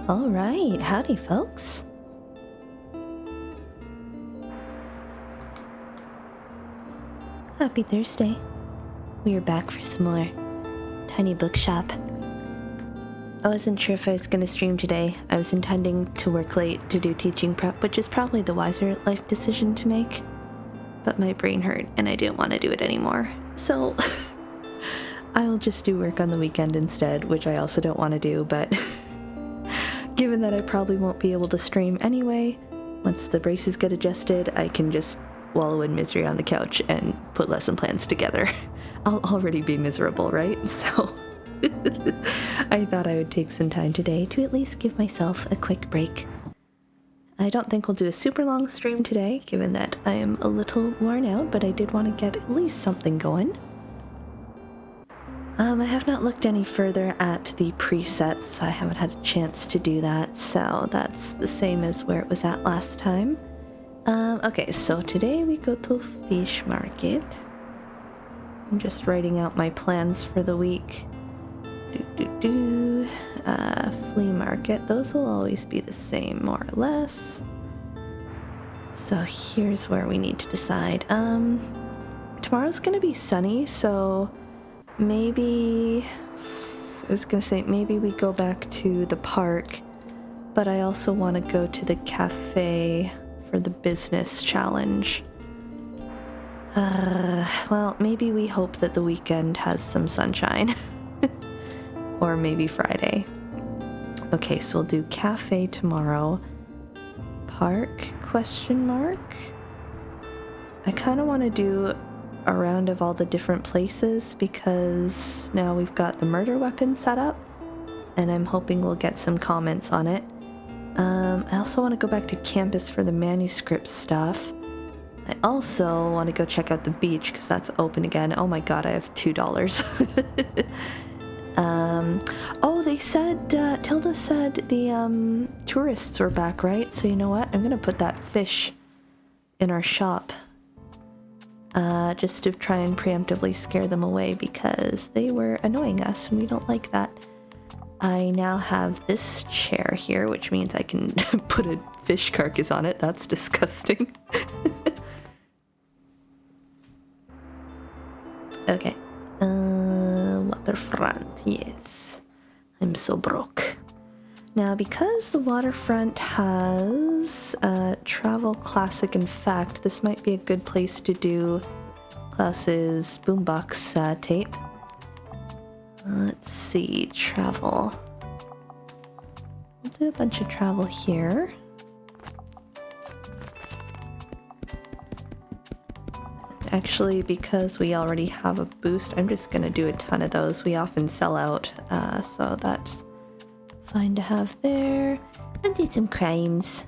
All right, howdy folks. Happy Thursday. We are back for some more Tiny Bookshop. I wasn't sure if I was going to stream today. I was intending to work late to do teaching prep, which is probably the wiser life decision to make. But my brain hurt and I didn't want to do it anymore. So I'll just do work on the weekend instead, which I also don't want to do, but given that I probably won't be able to stream anyway, once the braces get adjusted, I can just wallow in misery on the couch and put lesson plans together. I'll already be miserable, right? So I thought I would take some time today to at least give myself a quick break. I don't think we'll do a super long stream today, given that I am a little worn out, but I did want to get at least something going. I have not looked any further at the presets. I haven't had a chance to do that, so that's the same as where it was at last time. Okay, so today we go to fish market. I'm just writing out my plans for the week. Flea market. Those will always be the same, more or less. So here's where we need to decide. Tomorrow's gonna be sunny, so maybe maybe we go back to the park, but I also want to go to the cafe for the business challenge. Well, maybe we hope that the weekend has some sunshine. Or maybe Friday. Okay, so we'll do cafe tomorrow. Park, question mark? I kind of want to do a round of all the different places because now we've got the murder weapon set up and I'm hoping we'll get some comments on it. I also want to go back to campus for the manuscript stuff. I also want to go check out the beach because that's open again. Oh my god, I have $2. Oh, they said, Tilda said the tourists were back, right? So you know what? I'm gonna put that fish in our shop. Just to try and preemptively scare them away because they were annoying us and we don't like that. I now have this chair here, which means I can put a fish carcass on it. That's disgusting. Okay. Waterfront, yes. I'm so broke. Now, because the waterfront has travel, classic, and fact, this might be a good place to do Klaus's boombox tape. Let's see, travel. We'll do a bunch of travel here. Actually, because we already have a boost, I'm just gonna do a ton of those. We often sell out, so that's fine to have there. And do some crimes.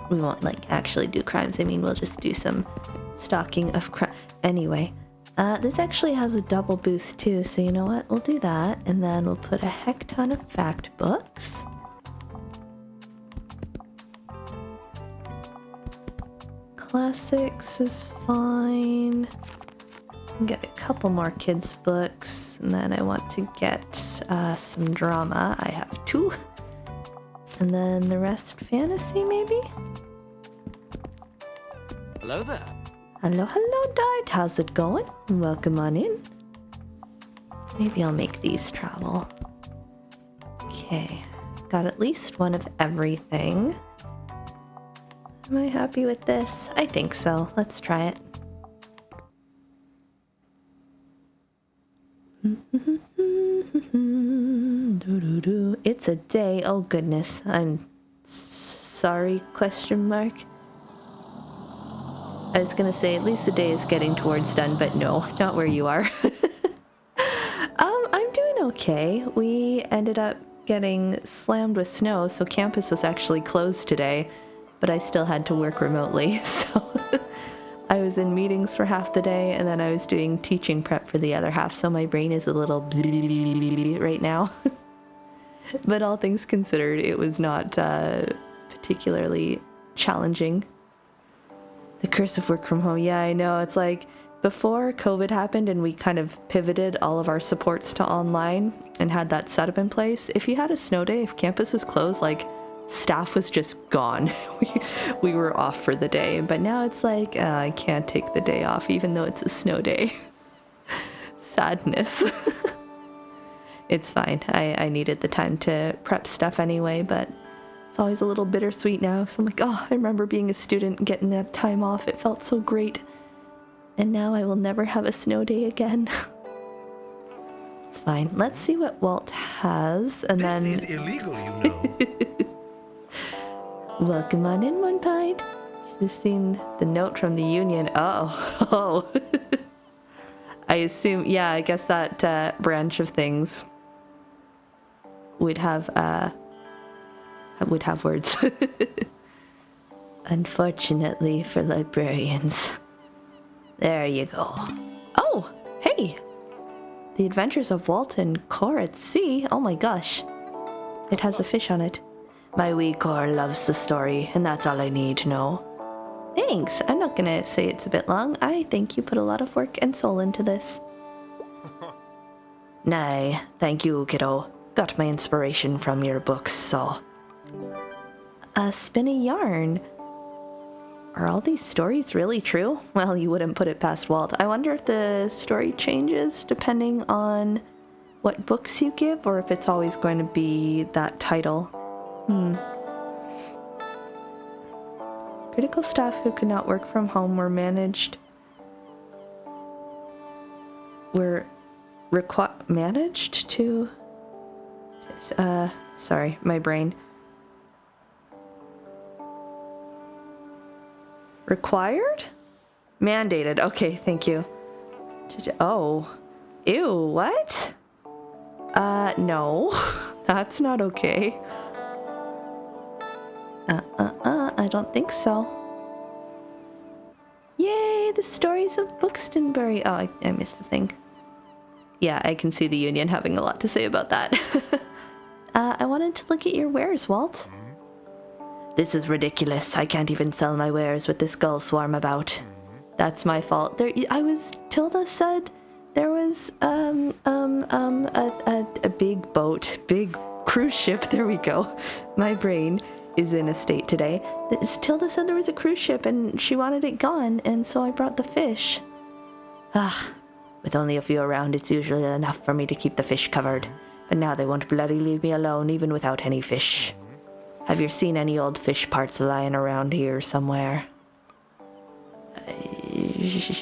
We won't, actually do crimes. I mean, we'll just do some stocking of crime. Anyway, this actually has a double boost too, so you know what? We'll do that, and then we'll put a heck ton of fact books. Classics is fine. Get a couple more kids' books, and then I want to get some drama. I have 2. And then the rest fantasy, maybe? Hello there. Hello, Dart. How's it going? Welcome on in. Maybe I'll make these travel. Okay, got at least one of everything. Am I happy with this? I think so. Let's try it. It's a day. Oh goodness. I'm sorry, question mark. I was gonna say at least the day is getting towards done, but no, not where you are. I'm doing okay. We ended up getting slammed with snow, so campus was actually closed today, but I still had to work remotely, so I was in meetings for half the day, and then I was doing teaching prep for the other half, so my brain is a little right now. But all things considered, it was not particularly challenging. The curse of work from home, yeah, I know, it's like, before COVID happened and we kind of pivoted all of our supports to online and had that setup in place, if you had a snow day, if campus was closed, like, staff was just gone. we were off for the day. But now it's like, I can't take the day off even though it's a snow day. Sadness. It's fine. I needed the time to prep stuff anyway, but it's always a little bittersweet now. So I'm like, oh, I remember being a student and getting that time off. It felt so great. And now I will never have a snow day again. It's fine. Let's see what Walt has, and This then... is illegal, you know. Welcome on in, One Pint. Should have seen the note from the union. Oh. I assume, yeah, I guess that branch of things would have words. Unfortunately for librarians. There you go. Oh, hey! The Adventures of Walt and Cor at Sea. Oh my gosh. It has a fish on it. My wee Cor loves the story, and that's all I need to know. Thanks. I'm not gonna say it's a bit long. I think you put a lot of work and soul into this. Nay, thank you, kiddo. Got my inspiration from your books, so... Spin a yarn. Are all these stories really true? Well, you wouldn't put it past Walt. I wonder if the story changes depending on what books you give, or if it's always going to be that title. Critical staff who could not work from home were managed to... sorry, my brain. Required? Mandated. Okay, thank you. Oh. Ew, what? No. That's not okay. I don't think so. Yay, the stories of Bookstonbury. Oh, I missed the thing. Yeah, I can see the union having a lot to say about that. I wanted to look at your wares, Walt. This is ridiculous. I can't even sell my wares with this gull swarm about. That's my fault. Tilda said there was, a big boat, big cruise ship. There we go. My brain is in a state today. Tilda said there was a cruise ship and she wanted it gone, and so I brought the fish. With only a few around, it's usually enough for me to keep the fish covered. But now they won't bloody leave me alone, even without any fish. Have you seen any old fish parts lying around here somewhere?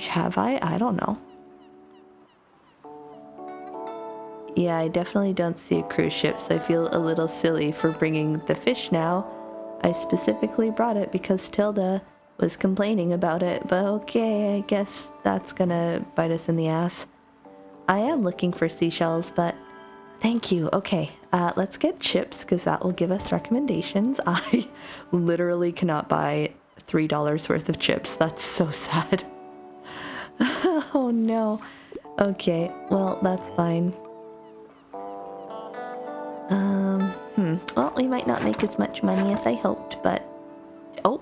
Have I? I don't know. Yeah, I definitely don't see a cruise ship, so I feel a little silly for bringing the fish now. I specifically brought it because Tilda was complaining about it, but okay, I guess that's gonna bite us in the ass. I am looking for seashells, but thank you. Okay, let's get chips, because that will give us recommendations. I literally cannot buy $3 worth of chips. That's so sad. Oh no. Okay, well, that's fine. Well, we might not make as much money as I hoped, but... Oh.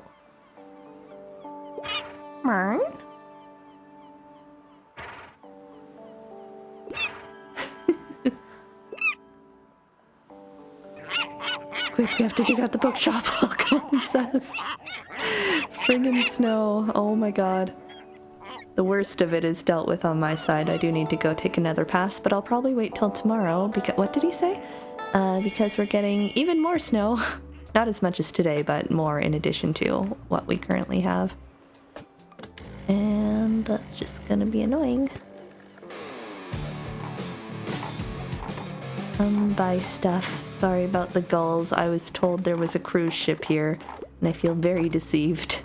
Marn? Quick, we have to dig out the bookshop. Oh, come on, says. Friggin' snow. Oh my god. The worst of it is dealt with on my side. I do need to go take another pass, but I'll probably wait till tomorrow because... What did he say? Because we're getting even more snow. Not as much as today, but more in addition to what we currently have. And that's just gonna be annoying. Buy stuff. Sorry about the gulls. I was told there was a cruise ship here, and I feel very deceived.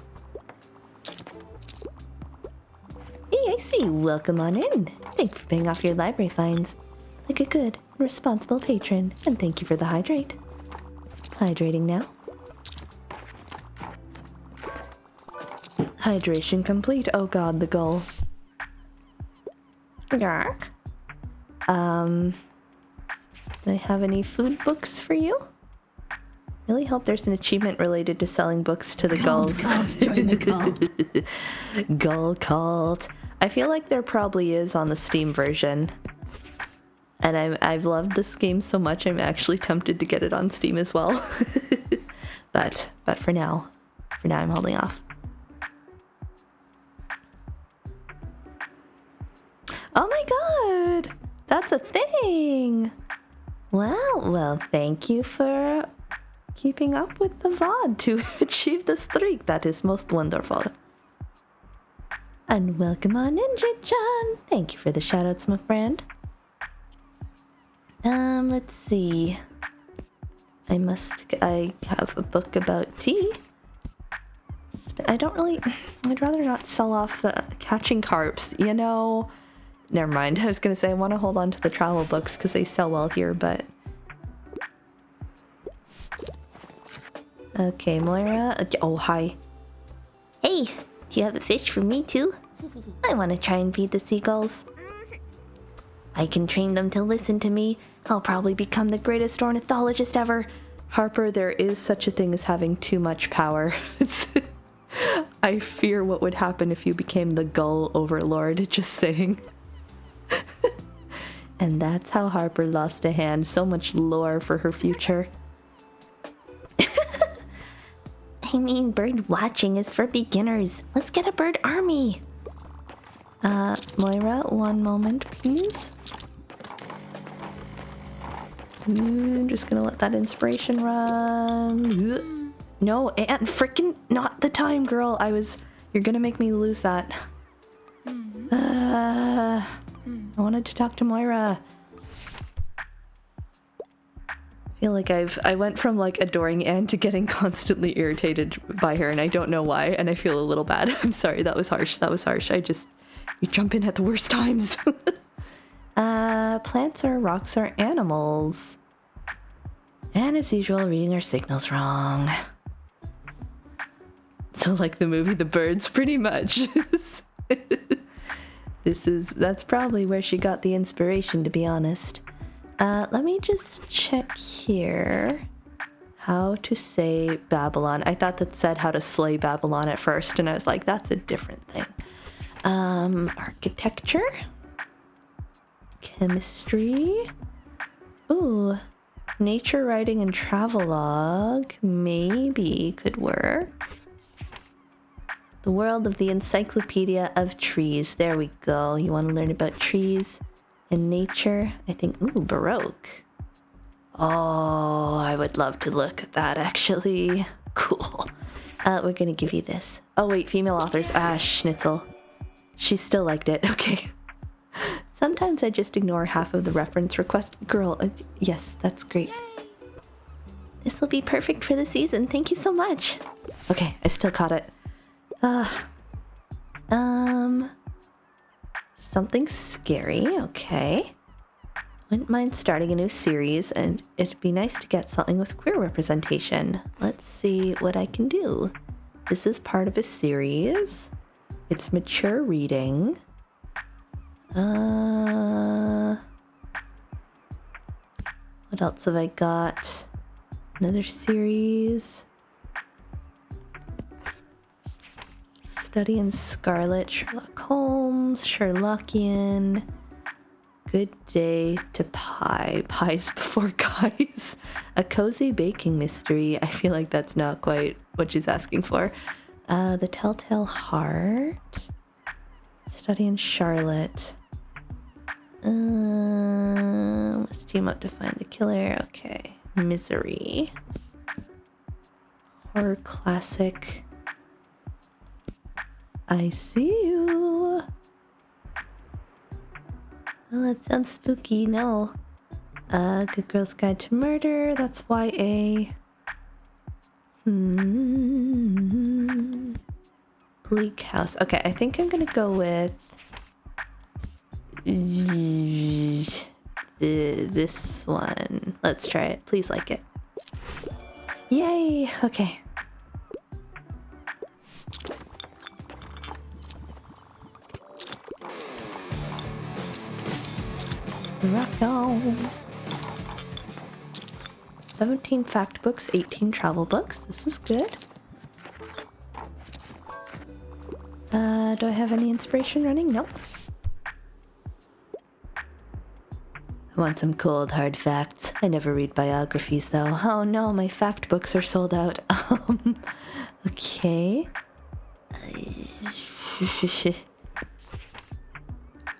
Hey, I see you. Welcome on in. Thanks for paying off your library fines. Like a good, responsible patron, and thank you for the hydrate. Hydrating now. Hydration complete. Oh god, the gull. Yark. Do I have any food books for you? Really hope there's an achievement related to selling books to the gulls. Join the cult. Gull cult. I feel like there probably is on the Steam version. And I've loved this game so much, I'm actually tempted to get it on Steam as well. But for now I'm holding off. Oh my god! That's a thing! Well, thank you for keeping up with the VOD to achieve the streak. That is most wonderful. And welcome on in, John. Thank you for the shoutouts, my friend. Let's see. I have a book about tea. I'd rather not sell off the catching carps, you know. Never mind. I was gonna say I want to hold on to the travel books because they sell well here, but... Okay, Moira. Oh, hi. Hey, do you have a fish for me too? I want to try and feed the seagulls. I can train them to listen to me. I'll probably become the greatest ornithologist ever. Harper, there is such a thing as having too much power. I fear what would happen if you became the gull overlord, just saying. And that's how Harper lost a hand. So much lore for her future. I mean, bird watching is for beginners. Let's get a bird army. Moira, one moment, please. I'm just gonna let that inspiration run. No, and frickin' not the time, girl. You're gonna make me lose that. I wanted to talk to Moira. I feel like I went from like adoring Anne to getting constantly irritated by her, and I don't know why, and I feel a little bad. I'm sorry, that was harsh. You jump in at the worst times. Plants or rocks or animals. And as usual, reading our signals wrong. So like the movie The Birds, pretty much. That's probably where she got the inspiration, to be honest. Let me just check here how to say Babylon. I thought that said how to slay Babylon at first, and I was like, that's a different thing. Architecture, chemistry, ooh, nature writing and travelogue maybe could work. The world of the Encyclopedia of Trees. There we go. You want to learn about trees and nature? I think, ooh, Baroque. Oh, I would love to look at that, actually. Cool. We're gonna give you this. Oh, wait, female authors. Schnitzel. She still liked it. Okay. Sometimes I just ignore half of the reference request. Girl, yes, that's great. This will be perfect for the season. Thank you so much. Okay, I still caught it. Something scary, okay. Wouldn't mind starting a new series, and it'd be nice to get something with queer representation. Let's see what I can do. This is part of a series. It's mature reading. What else have I got? Another series. Study in Scarlet, Sherlock Holmes, Sherlockian. Good day to pie. Pies before guys. A cozy baking mystery. I feel like that's not quite what she's asking for. The Telltale Heart. Study in Charlotte. Must team up to find the killer. Okay. Misery. Horror classic. I see you. Well, that sounds spooky. No. Good Girl's Guide to Murder. That's YA. Bleak House. Okay, I think I'm gonna go with this one. Let's try it. Please like it. Yay! Okay. Rock on. 17 fact books, 18 travel books. This is good. Do I have any inspiration running? Nope. I want some cold, hard facts. I never read biographies, though. Oh no, my fact books are sold out. Okay.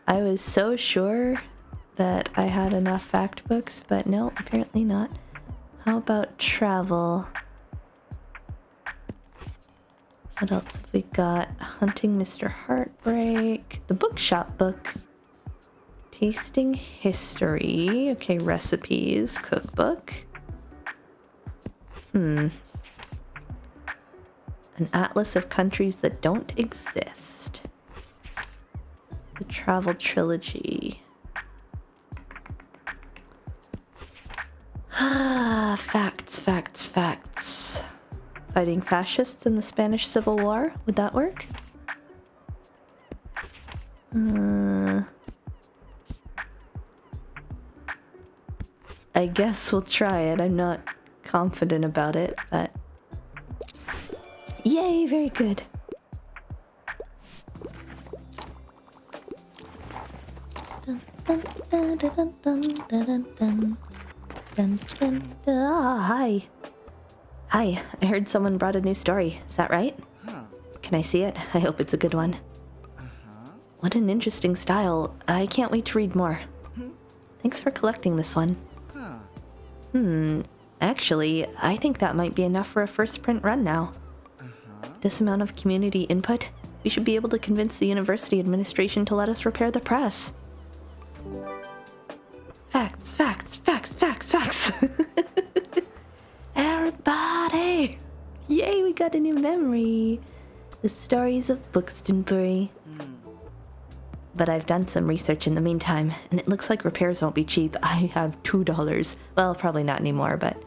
I was so sure that I had enough fact books, but no, apparently not. How about travel? What else have we got? Hunting Mr. Heartbreak. The Bookshop book. Tasting history. Okay, recipes. Cookbook. An atlas of countries that don't exist. The travel trilogy. Facts, facts, facts. Fighting fascists in the Spanish Civil War. Would that work? I guess we'll try it. I'm not confident about it, but... Yay, very good. Hi. Hi, I heard someone brought a new story. Is that right? Huh. Can I see it? I hope it's a good one. Uh-huh. What an interesting style. I can't wait to read more. Thanks for collecting this one. Huh. Actually, I think that might be enough for a first print run now. Uh-huh. This amount of community input, we should be able to convince the university administration to let us repair the press. Facts, facts, facts, facts, facts. Everybody! Yay, we got a new memory. The Stories of Bookstonbury. But I've done some research in the meantime, and it looks like repairs won't be cheap. I have $2. Well, probably not anymore, but...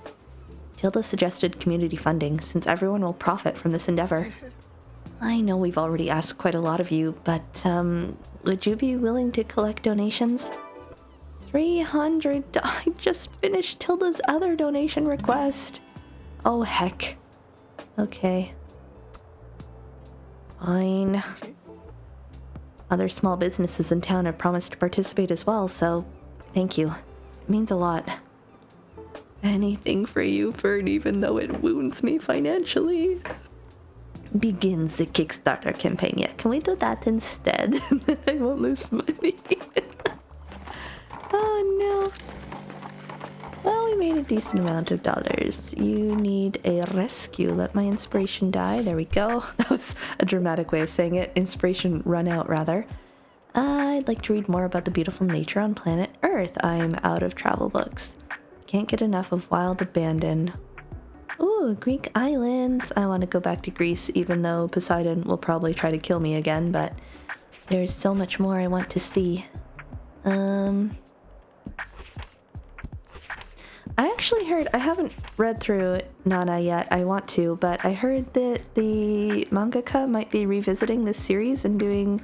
Tilda suggested community funding, since everyone will profit from this endeavor. I know we've already asked quite a lot of you, but, would you be willing to collect donations? 300. I just finished Tilda's other donation request. Oh, heck. Okay. Fine. Other small businesses in town have promised to participate as well, so thank you. It means a lot. Anything for you, Fern, even though it wounds me financially. Begins the Kickstarter campaign. Yeah, can we do that instead? I won't lose money. Oh no. Well, we made a decent amount of dollars. You need a rescue. Let my inspiration die. There we go. That was a dramatic way of saying it. Inspiration run out, rather. I'd like to read more about the beautiful nature on planet Earth. I'm out of travel books. Can't get enough of Wild Abandon. Ooh, Greek islands. I want to go back to Greece, even though Poseidon will probably try to kill me again, but there's so much more I want to see. I actually heard, I haven't read through Nana yet, I want to, but I heard that the mangaka might be revisiting this series and doing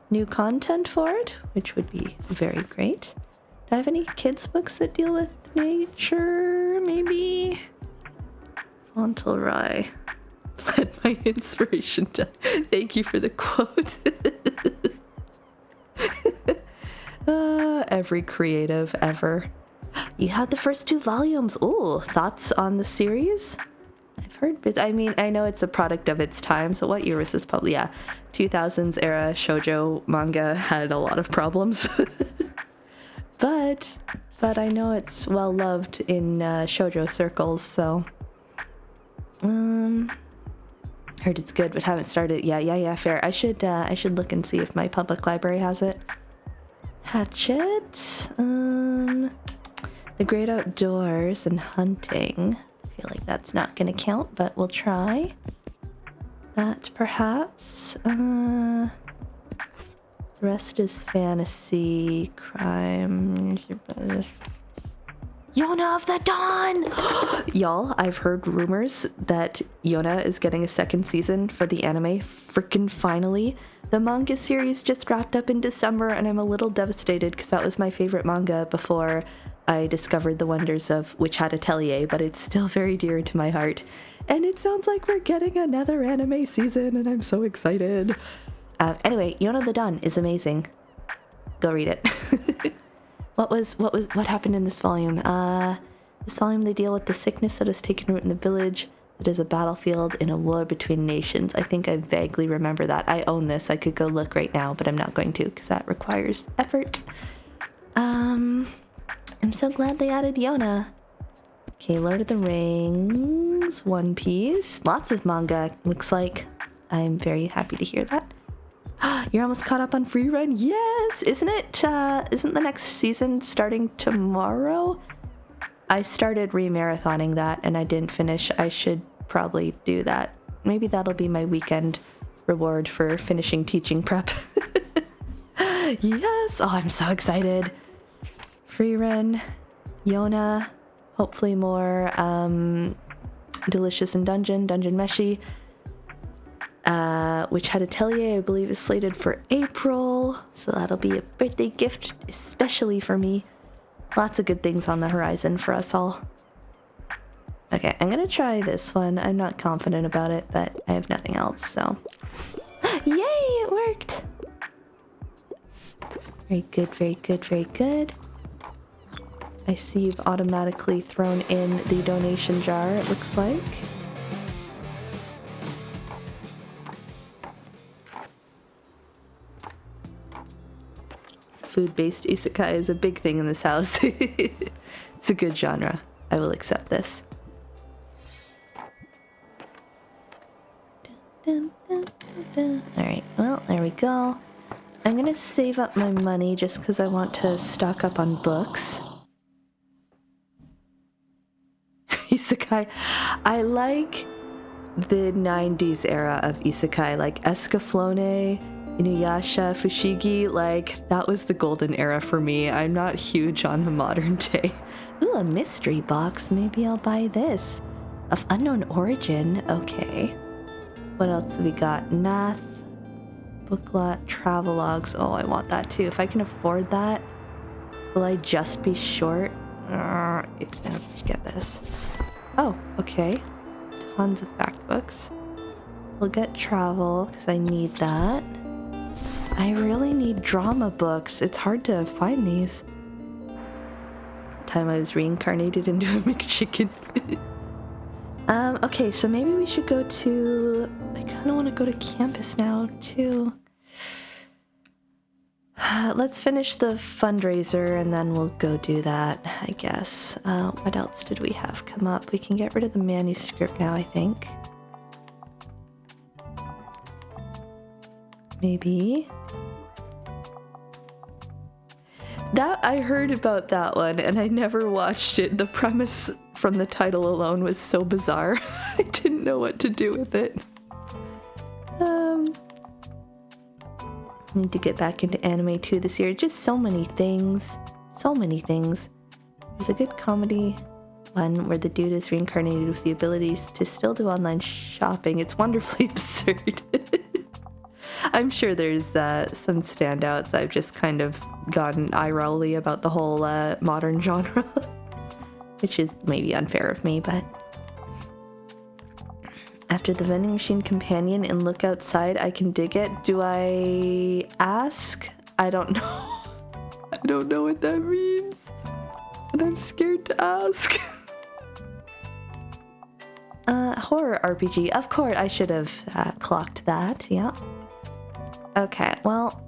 new content for it, which would be very great. Do I have any kids' books that deal with nature, maybe? Fauntleroy. Let my inspiration die. Thank you for the quote. Every creative ever. You had the first 2 volumes. Ooh, thoughts on the series? I've heard, but I mean, I know it's a product of its time, so what year was this? Probably, yeah, 2000s era shoujo manga had a lot of problems. But I know it's well loved in shoujo circles, so... Heard it's good, but haven't started. Yeah, fair. I should look and see if my public library has it. Hatchet. The Great Outdoors and Hunting. I feel like that's not gonna count, but we'll try. That, perhaps. The rest is fantasy, crime... Yona of the Dawn! Y'all, I've heard rumors that Yona is getting a second season for the anime. Frickin' finally. The manga series just wrapped up in December, and I'm a little devastated because that was my favorite manga before I discovered the wonders of Witch Hat Atelier, but it's still very dear to my heart. And it sounds like we're getting another anime season, and I'm so excited. Anyway, Yona the Dawn is amazing. Go read it. What happened in this volume? This volume they deal with the sickness that has taken root in the village. It is a battlefield in a war between nations. I think I vaguely remember that. I own this. I could go look right now, but I'm not going to because that requires effort. I'm so glad they added Yona. Okay, Lord of the Rings, One Piece, lots of manga, looks like. I'm very happy to hear that. You're almost caught up on Free Run? Yes! Isn't the next season starting tomorrow? I started re-marathoning that and I didn't finish. I should probably do that. Maybe that'll be my weekend reward for finishing teaching prep. Yes! Oh, I'm so excited. Free Run, Yona, hopefully more Delicious in Dungeon Meshi, which had Atelier, I believe, is slated for April, so that'll be a birthday gift, especially for me. Lots of good things on the horizon for us all. Okay, I'm gonna try this one. I'm not confident about it, but I have nothing else, so... Yay, it worked! Very good, very good, very good. I see you've automatically thrown in the donation jar, it looks like. Food-based isekai is a big thing in this house. It's a good genre. I will accept this. Alright, well, there we go. I'm gonna save up my money just because I want to stock up on books. Isekai. I like the 90s era of isekai, like Escaflowne, Inuyasha, Fushigi, like, that was the golden era for me. I'm not huge on the modern day. Ooh, a mystery box. Maybe I'll buy this. Of unknown origin. Okay. What else have we got? Math, booklot, travelogues. Oh, I want that too. If I can afford that, will I just be short? Let's get this. Oh, okay. Tons of fact books. We'll get travel, because I need that. I really need drama books. It's hard to find these. Time I was reincarnated into a McChicken. Okay, so maybe we should go to... I kind of want to go to campus now, too. Let's finish the fundraiser, and then we'll go do that, I guess. What else did we have come up? We can get rid of the manuscript now, I think. Maybe. That, I heard about that one, and I never watched it. The premise from the title alone was so bizarre. I didn't know what to do with it. Need to get back into anime too this year. Just so many things. So many things. There's a good comedy one where the dude is reincarnated with the abilities to still do online shopping. It's wonderfully absurd. I'm sure there's some standouts. I've just kind of gotten eye-rolly about the whole modern genre, which is maybe unfair of me, but... After the vending machine companion and look outside, I can dig it. Do I ask? I don't know. I don't know what that means. And I'm scared to ask. Horror RPG. Of course, I should have clocked that, yeah. Okay, well,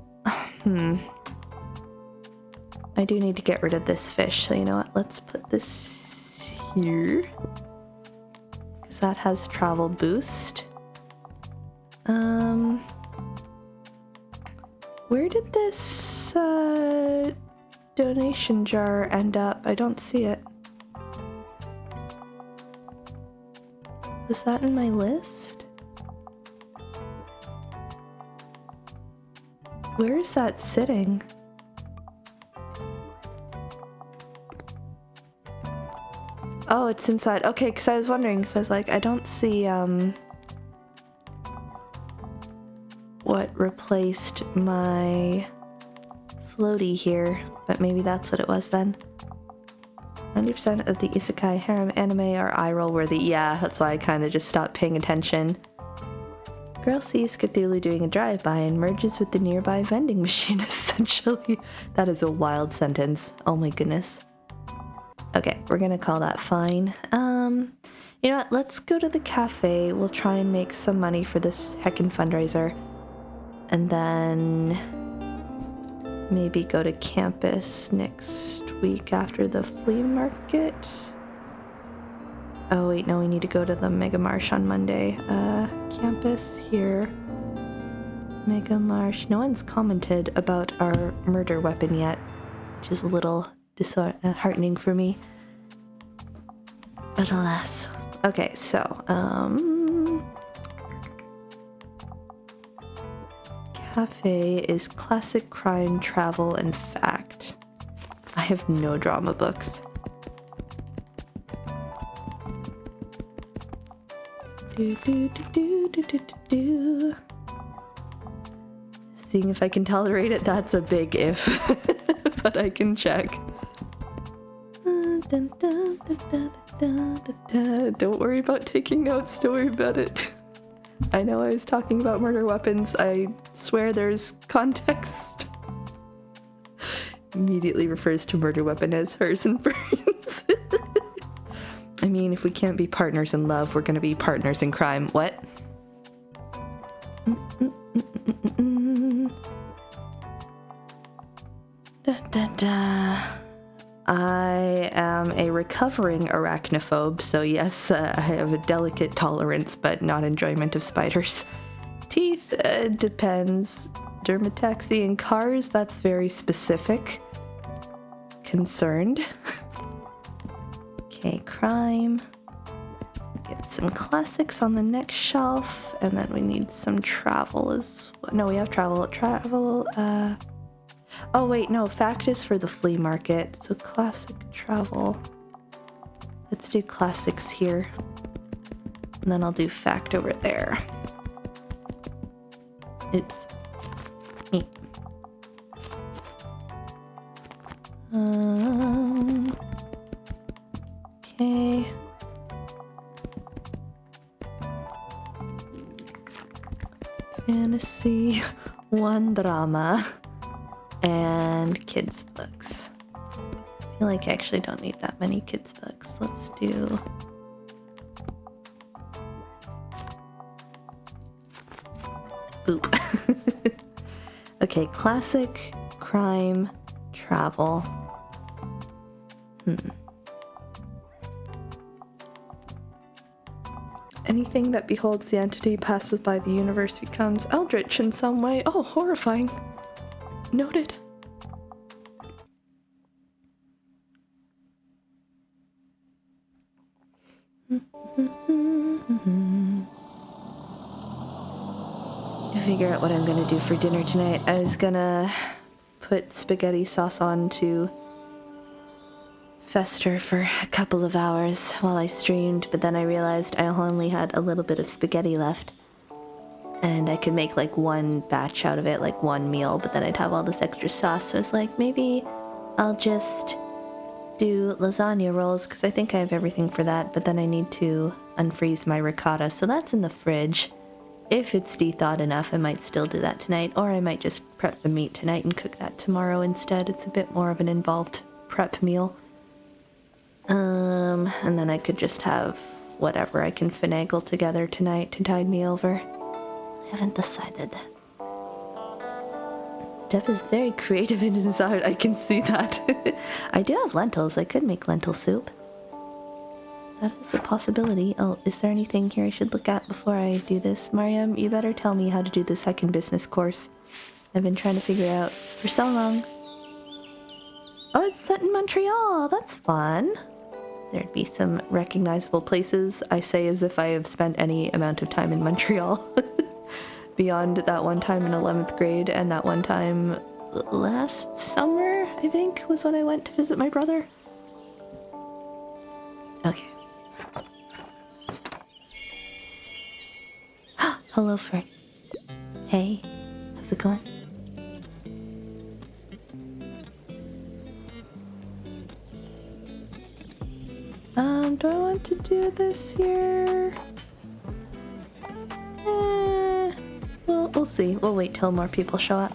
I do need to get rid of this fish, so you know what? Let's put this here. Because that has travel boost. Where did this donation jar end up? I don't see it. Was that in my list? Where is that sitting? Oh, it's inside. Okay, because I was wondering, because I was like, I don't see, what replaced my floaty here, but maybe that's what it was then. 90% of the isekai harem anime are eye roll worthy. Yeah, that's why I kind of just stopped paying attention. Girl sees Cthulhu doing a drive-by and merges with the nearby vending machine, essentially. That is a wild sentence. Oh my goodness. Okay, we're gonna call that fine. You know what? Let's go to the cafe. We'll try and make some money for this heckin' fundraiser. And then maybe go to campus next week after the flea market. Oh wait, no, we need to go to the Mega Marsh on Monday. Campus here. Mega Marsh. No one's commented about our murder weapon yet, which is a little disheartening for me. But alas. Okay, so, cafe is classic crime, travel, and fact. I have no drama books. Seeing if I can tolerate it, that's a big if. But I can check. Don't worry about taking notes, don't worry about it. I know I was talking about murder weapons. I swear there's context. Immediately refers to murder weapon as hers and Fern's. I mean, if we can't be partners in love, we're gonna be partners in crime. What? I am a recovering arachnophobe, so yes, I have a delicate tolerance, but not enjoyment of spiders. Teeth, depends. Dermataxy in cars, that's very specific. Concerned. Okay, crime. Get some classics on the next shelf, and then we need some travel as well. No, we have travel. Oh wait, no, fact is for the flea market, so classic travel. Let's do classics here. And then I'll do fact over there. Oops. Me. Okay. Fantasy, one drama, and kids books. I feel like I actually don't need that many kids books. Let's do... Boop. Okay, classic, crime, travel. Anything that beholds the entity passes by the universe becomes eldritch in some way. Oh, horrifying. Noted. To figure out what I'm gonna do for dinner tonight, I was gonna put spaghetti sauce on to fester for a couple of hours while I streamed, but then I realized I only had a little bit of spaghetti left. And I could make like one batch out of it, like one meal, but then I'd have all this extra sauce. So I was like, maybe I'll just do lasagna rolls, because I think I have everything for that, but then I need to unfreeze my ricotta. So that's in the fridge. If it's de-thawed enough, I might still do that tonight, or I might just prep the meat tonight and cook that tomorrow instead. It's a bit more of an involved prep meal. And then I could just have whatever I can finagle together tonight to tide me over. I haven't decided. Jeff is very creative in his art, I can see that. I do have lentils, I could make lentil soup. That is a possibility. Oh, is there anything here I should look at before I do this? Mariam, you better tell me how to do the second business course. I've been trying to figure out for so long. Oh, it's set in Montreal, that's fun. There'd be some recognizable places, I say as if I have spent any amount of time in Montreal. Beyond that one time in 11th grade and that one time last summer, I think, was when I went to visit my brother. Okay. Hello, Fern. Hey, how's it going? Do I want to do this here? see. We'll wait till more people show up.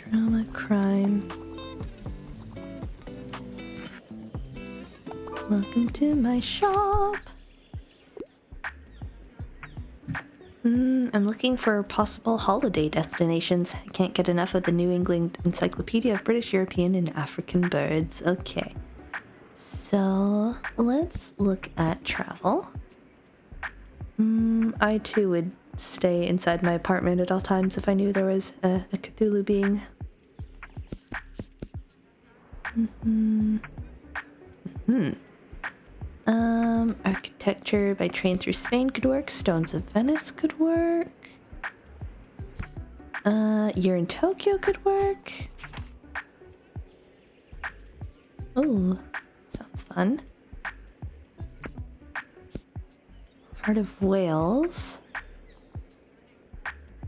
Drama, crime. Welcome to my shop. I'm looking for possible holiday destinations. I can't get enough of the New England Encyclopedia of British, European, and African Birds. Okay. So, let's look at travel. I too would stay inside my apartment at all times if I knew there was a Cthulhu being. Architecture by train through Spain could work. Stones of Venice could work. Year in Tokyo could work. Ooh, sounds fun. Heart of Wales.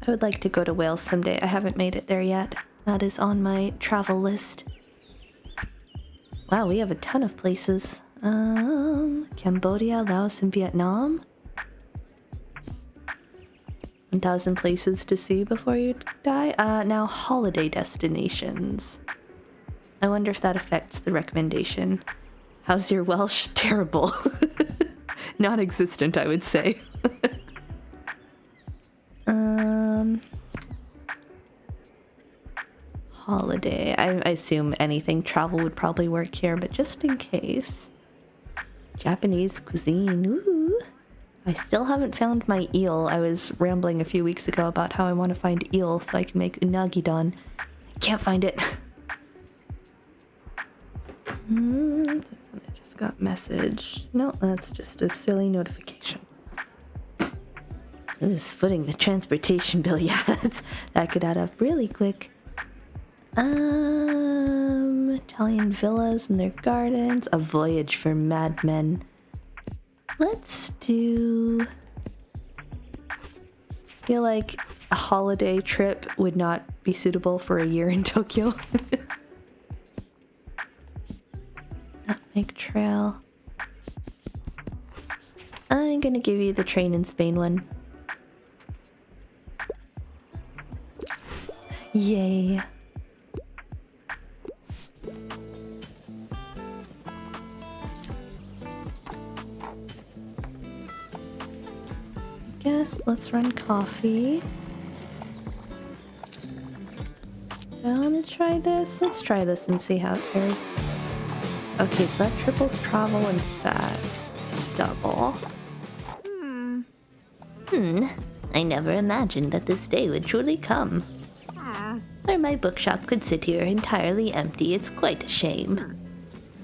I would like to go to Wales someday. I haven't made it there yet. That is on my travel list. Wow, we have a ton of places. Cambodia, Laos, and Vietnam. 1,000 places to see before you die. Now holiday destinations. I wonder if that affects the recommendation. How's your Welsh? Terrible. Non-existent, I would say. Holiday. I assume anything travel would probably work here, but just in case. Japanese cuisine. Ooh. I still haven't found my eel. I was rambling a few weeks ago about how I want to find eel so I can make unagi-don. I can't find it. I just got message. No, that's just a silly notification. This footing the transportation bill. Yeah, that could add up really quick. Italian villas and their gardens. A voyage for madmen. Let's do... I feel like a holiday trip would not be suitable for a year in Tokyo. Nutmeg Trail. I'm gonna give you the train in Spain one. Yay. Guess let's run coffee. Do I want to try this? Let's try this and see how it fares. Okay, so that triples travel and fat. It's double. I never imagined that this day would truly come. Where my bookshop could sit here entirely empty, it's quite a shame.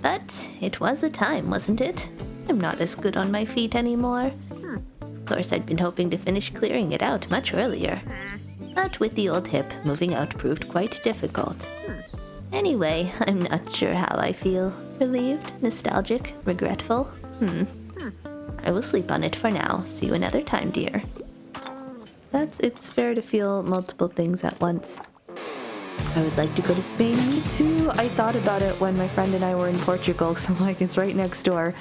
But it was a time, wasn't it? I'm not as good on my feet anymore. Of course, I'd been hoping to finish clearing it out much earlier. But with the old hip, moving out proved quite difficult. Anyway, I'm not sure how I feel. Relieved, nostalgic, regretful? I will sleep on it for now. See you another time, dear. It's fair to feel multiple things at once. I would like to go to Spain. Me too. I thought about it when my friend and I were in Portugal, so I'm like, it's right next door.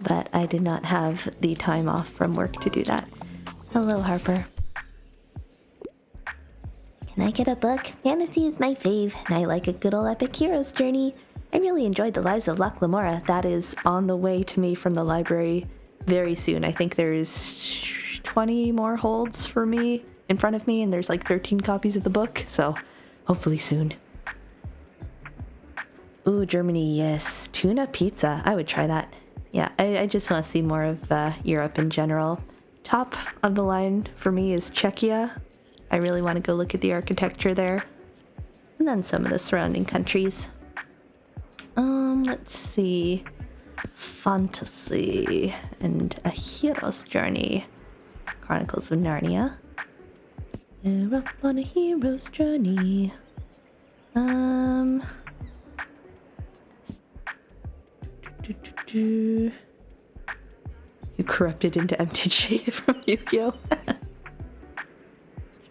But I did not have the time off from work to do that. Hello, Harper. Can I get a book? Fantasy is my fave, and I like a good old epic hero's journey. I really enjoyed The Lives of Locke Lamora. That is on the way to me from the library very soon. I think there's 20 more holds for me in front of me, and there's like 13 copies of the book, so hopefully soon. Ooh, Germany, yes. Tuna pizza. I would try that. Yeah, I just want to see more of Europe in general. Top of the line for me is Czechia. I really want to go look at the architecture there. And then some of the surrounding countries. Let's see. Fantasy and a hero's journey. Chronicles of Narnia. We're up on a hero's journey. You corrupted into MTG from Yu-Gi-Oh!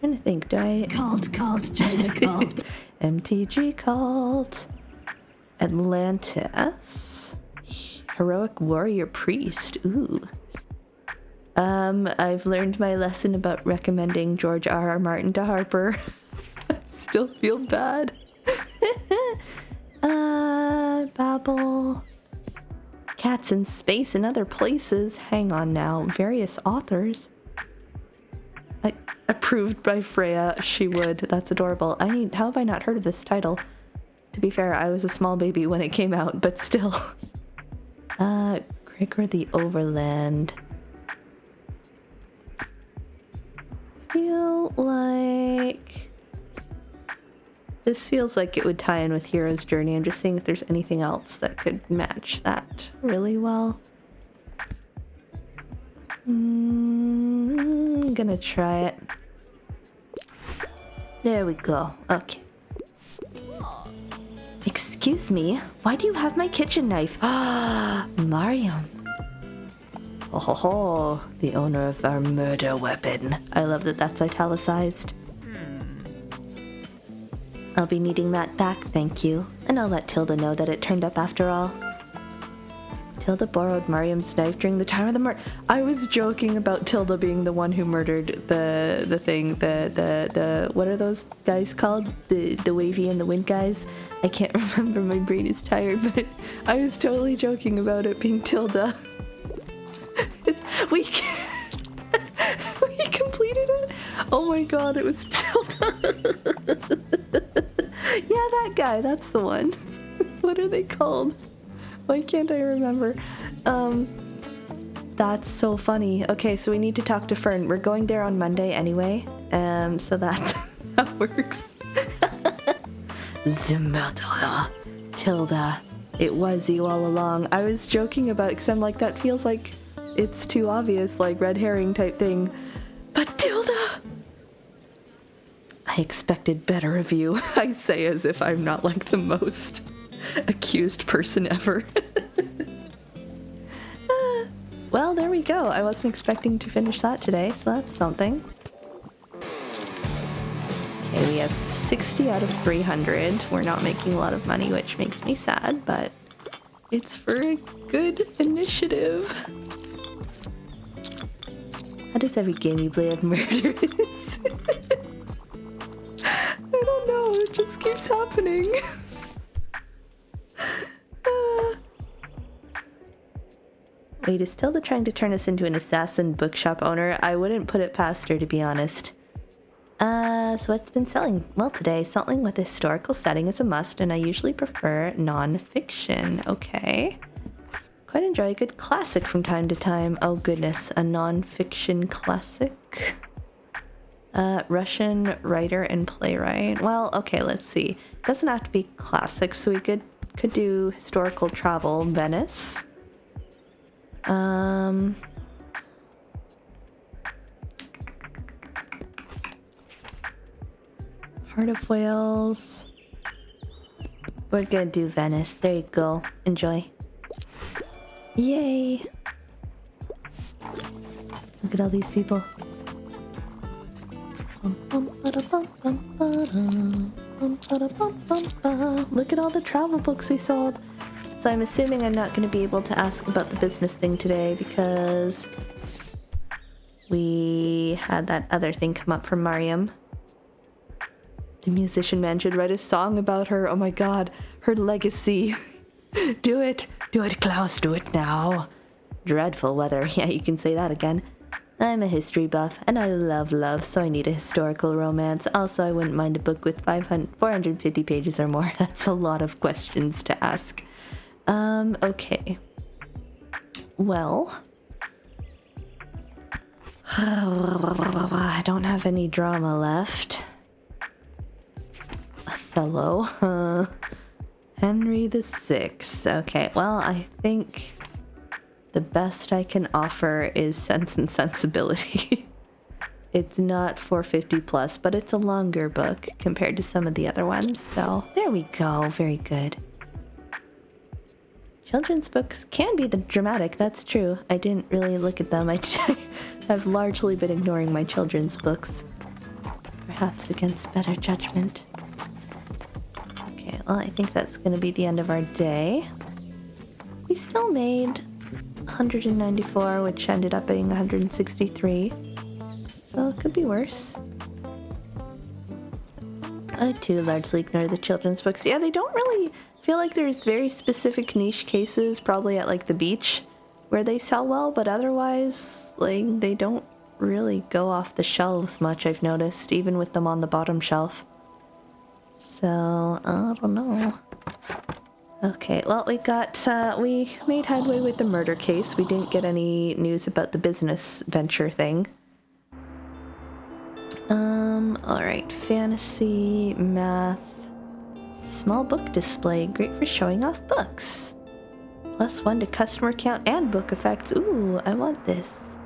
Trying to think, do I... Cult, join the cult. MTG cult. Atlantis. Heroic warrior priest. Ooh. I've learned my lesson about recommending George R.R. Martin to Harper. I still feel bad. Babel. Cats in Space and Other Places. Hang on now. Various authors. Approved by Freya. She would. That's adorable. How have I not heard of this title? To be fair, I was a small baby when it came out, but still. Gregor the Overland. Feel like... This feels like it would tie in with Hero's Journey. I'm just seeing if there's anything else that could match that really well. I'm gonna try it. There we go. Okay. Excuse me, why do you have my kitchen knife? Ah, Mariam. Oh ho ho, the owner of our murder weapon. I love that that's italicized. I'll be needing that back, thank you. And I'll let Tilda know that it turned up after all. Tilda borrowed Mariam's knife during the time of the murder. I was joking about Tilda being the one who murdered the thing, the what are those guys called? The wavy and the wind guys? I can't remember, my brain is tired, but I was totally joking about it being Tilda. We completed it? Oh my god, it was Tilda. Yeah, that guy, that's the one. What are they called? Why can't I remember? That's so funny. Okay, so we need to talk to Fern. We're going there on Monday anyway, so that works. The murderer. Tilda. It was you all along. I was joking about it because I'm like, that feels like it's too obvious, like red herring type thing. But Tilda! I expected better of you. I say as if I'm not like the most accused person ever. Well, there we go. I wasn't expecting to finish that today, so that's something. Okay, we have 60 out of 300. We're not making a lot of money, which makes me sad, but it's for a good initiative. How does every game you play have murders? I don't know, it just keeps happening. Wait, is Tilda trying to turn us into an assassin bookshop owner? I wouldn't put it past her, to be honest. So what's been selling? Well, today, something with a historical setting is a must, and I usually prefer non-fiction. Okay. Quite enjoy a good classic from time to time. Oh goodness, a non-fiction classic? Russian writer and playwright. Well, okay, let's see. Doesn't have to be classic, so we could do historical travel. Venice. Heart of Wales. We're gonna do Venice. There you go. Enjoy. Yay! Look at all these people. Look at all the travel books we sold. So I'm assuming I'm not going to be able to ask about the business thing today because we had that other thing come up from Mariam. The musician man should write a song about her. Oh my god, her legacy. Do it, Klaus, do it now. Dreadful weather. Yeah, you can say that again. I'm a history buff, and I love love, so I need a historical romance. Also, I wouldn't mind a book with 450 pages or more. That's a lot of questions to ask. Okay. Well. I don't have any drama left. Othello. Henry VI. Okay, well, I think the best I can offer is Sense and Sensibility. It's not 450 plus, but it's a longer book compared to some of the other ones, so there we go. Very good. Children's books can be the dramatic, that's true. I didn't really look at them. I've largely been ignoring my children's books. Perhaps against better judgment. Okay, well, I think that's going to be the end of our day. We still made 194, which ended up being 163. So it could be worse. I too largely ignore the children's books. Yeah, they don't really feel like there's very specific niche cases, probably at like the beach, where they sell well, but otherwise, like, they don't really go off the shelves much, I've noticed, even with them on the bottom shelf. So, I don't know. Okay, well, we made headway with the murder case. We didn't get any news about the business venture thing. Alright, fantasy, math, small book display, great for showing off books. +1 to customer count and book effects. Ooh, I want this.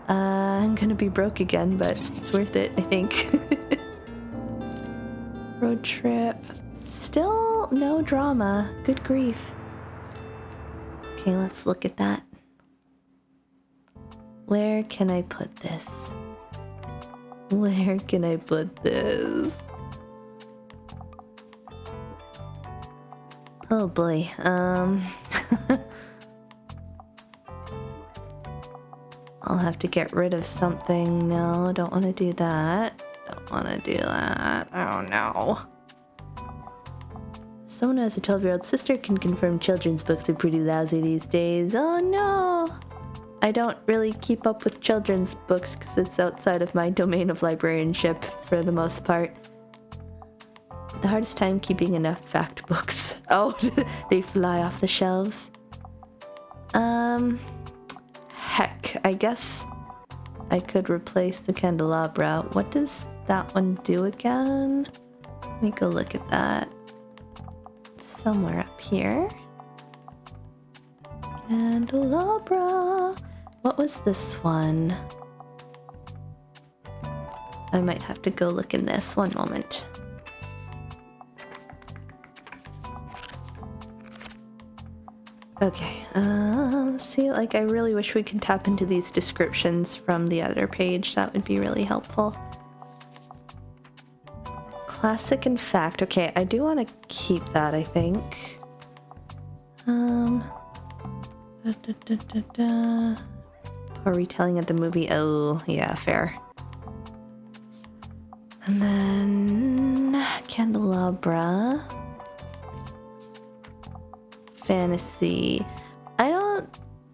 I'm gonna be broke again, but it's worth it, I think. Road trip. Still no drama. Good grief. Okay, let's look at that. Where can I put this? Where can I put this? Oh boy, I'll have to get rid of something. No, don't want to do that. Don't want to do that. Oh no. Someone who has a 12-year-old sister can confirm children's books are pretty lousy these days. Oh no! I don't really keep up with children's books because it's outside of my domain of librarianship for the most part. The hardest time keeping enough fact books. Oh, they fly off the shelves. Heck, I guess I could replace the candelabra. What does that one do again? Let me go look at that. Somewhere up here. Candelabra. What was this one? I might have to go look in this. One moment. Okay, see, like, I really wish we could tap into these descriptions from the other page. That would be really helpful. Classic and fact. Okay, I do want to keep that, I think. A retelling of the movie. Oh, yeah, fair. And then candelabra. Fantasy. I don't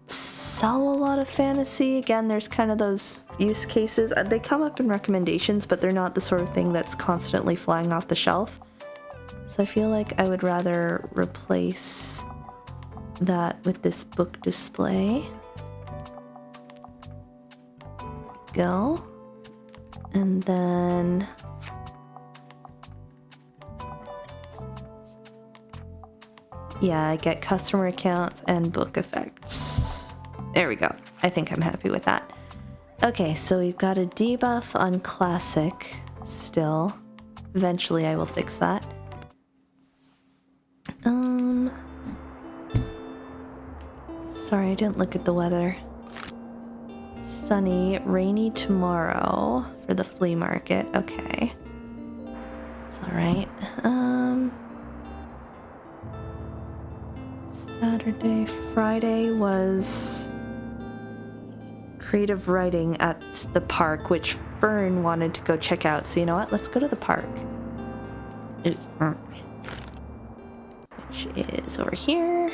sell a lot of fantasy. Again, there's kind of those use cases. They come up in recommendations, but they're not the sort of thing that's constantly flying off the shelf. So I feel like I would rather replace that with this book display. Go. And then yeah, I get customer accounts and book effects. There we go. I think I'm happy with that. Okay, so we've got a debuff on classic still. Eventually I will fix that. Sorry, I didn't look at the weather. Sunny, rainy tomorrow for the flea market. Okay. It's alright. Saturday, Friday was creative writing at the park, which Fern wanted to go check out. So you know what? Let's go to the park. Which is over here.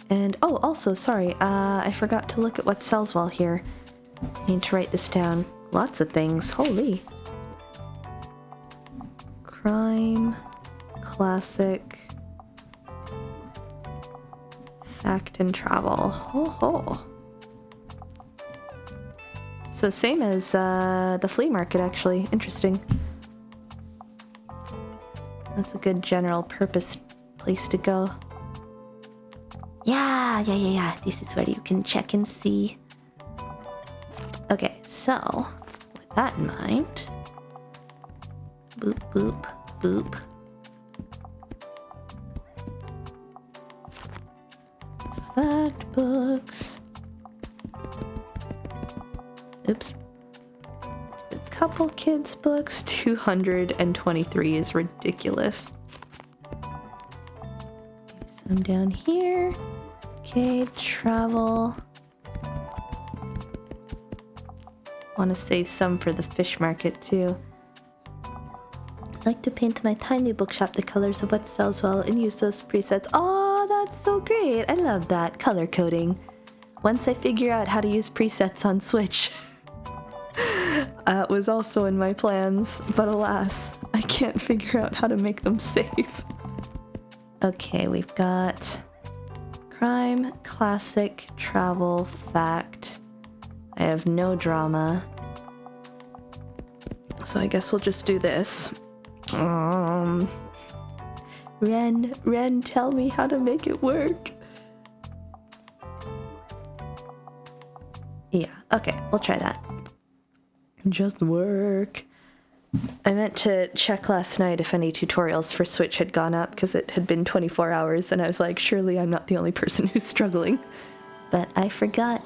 And, oh, also, sorry, I forgot to look at what sells well here. Need to write this down. Lots of things. Holy. Crime. Classic. Fact and travel. Ho ho. So same as the flea market, actually. Interesting. That's a good general purpose place to go. Yeah. This is where you can check and see. Okay, so with that in mind, boop, boop, boop. Fact books. Oops. A couple kids' books. 223 is ridiculous. Okay, so I'm down here. Okay, travel. Want to save some for the fish market too. I'd like to paint my tiny bookshop the colors of what sells well and use those presets. Oh, that's so great. I love that. Color coding. Once I figure out how to use presets on Switch. That was also in my plans, but alas, I can't figure out how to make them safe. Okay, we've got crime, classic, travel, fact. I have no drama. So I guess we'll just do this. Ren, tell me how to make it work. Yeah, okay, we'll try that. Just work. I meant to check last night if any tutorials for Switch had gone up because it had been 24 hours and I was like, surely I'm not the only person who's struggling. But I forgot.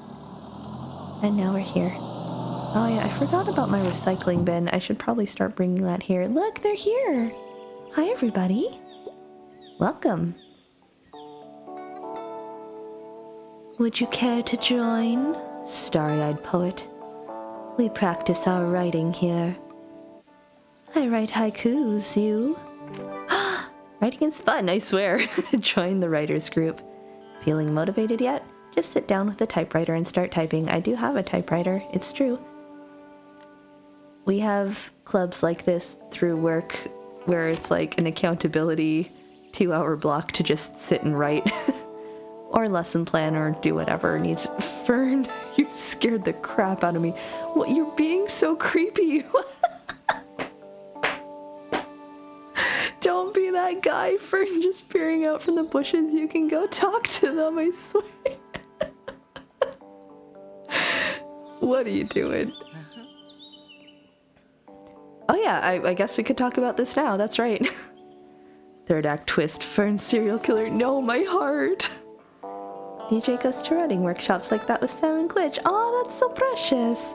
And now we're here. Oh yeah, I forgot about my recycling bin. I should probably start bringing that here. Look, they're here. Hi, everybody. Welcome. Would you care to join? Starry-eyed poet. We practice our writing here. I write haikus, you? Writing is fun, I swear. Join the writers group. Feeling motivated yet? Just sit down with a typewriter and start typing. I do have a typewriter, it's true. We have clubs like this through work where it's like an accountability 2-hour block to just sit and write. Or lesson plan or do whatever needs. Fern, you scared the crap out of me. What, you're being so creepy. Don't be that guy, Fern, just peering out from the bushes. You can go talk to them, I swear. What are you doing? Oh yeah, I guess we could talk about this now. That's right. Third act twist, Fern serial killer. No, my heart. DJ goes to writing workshops like that with Sam and Glitch. Oh, that's so precious.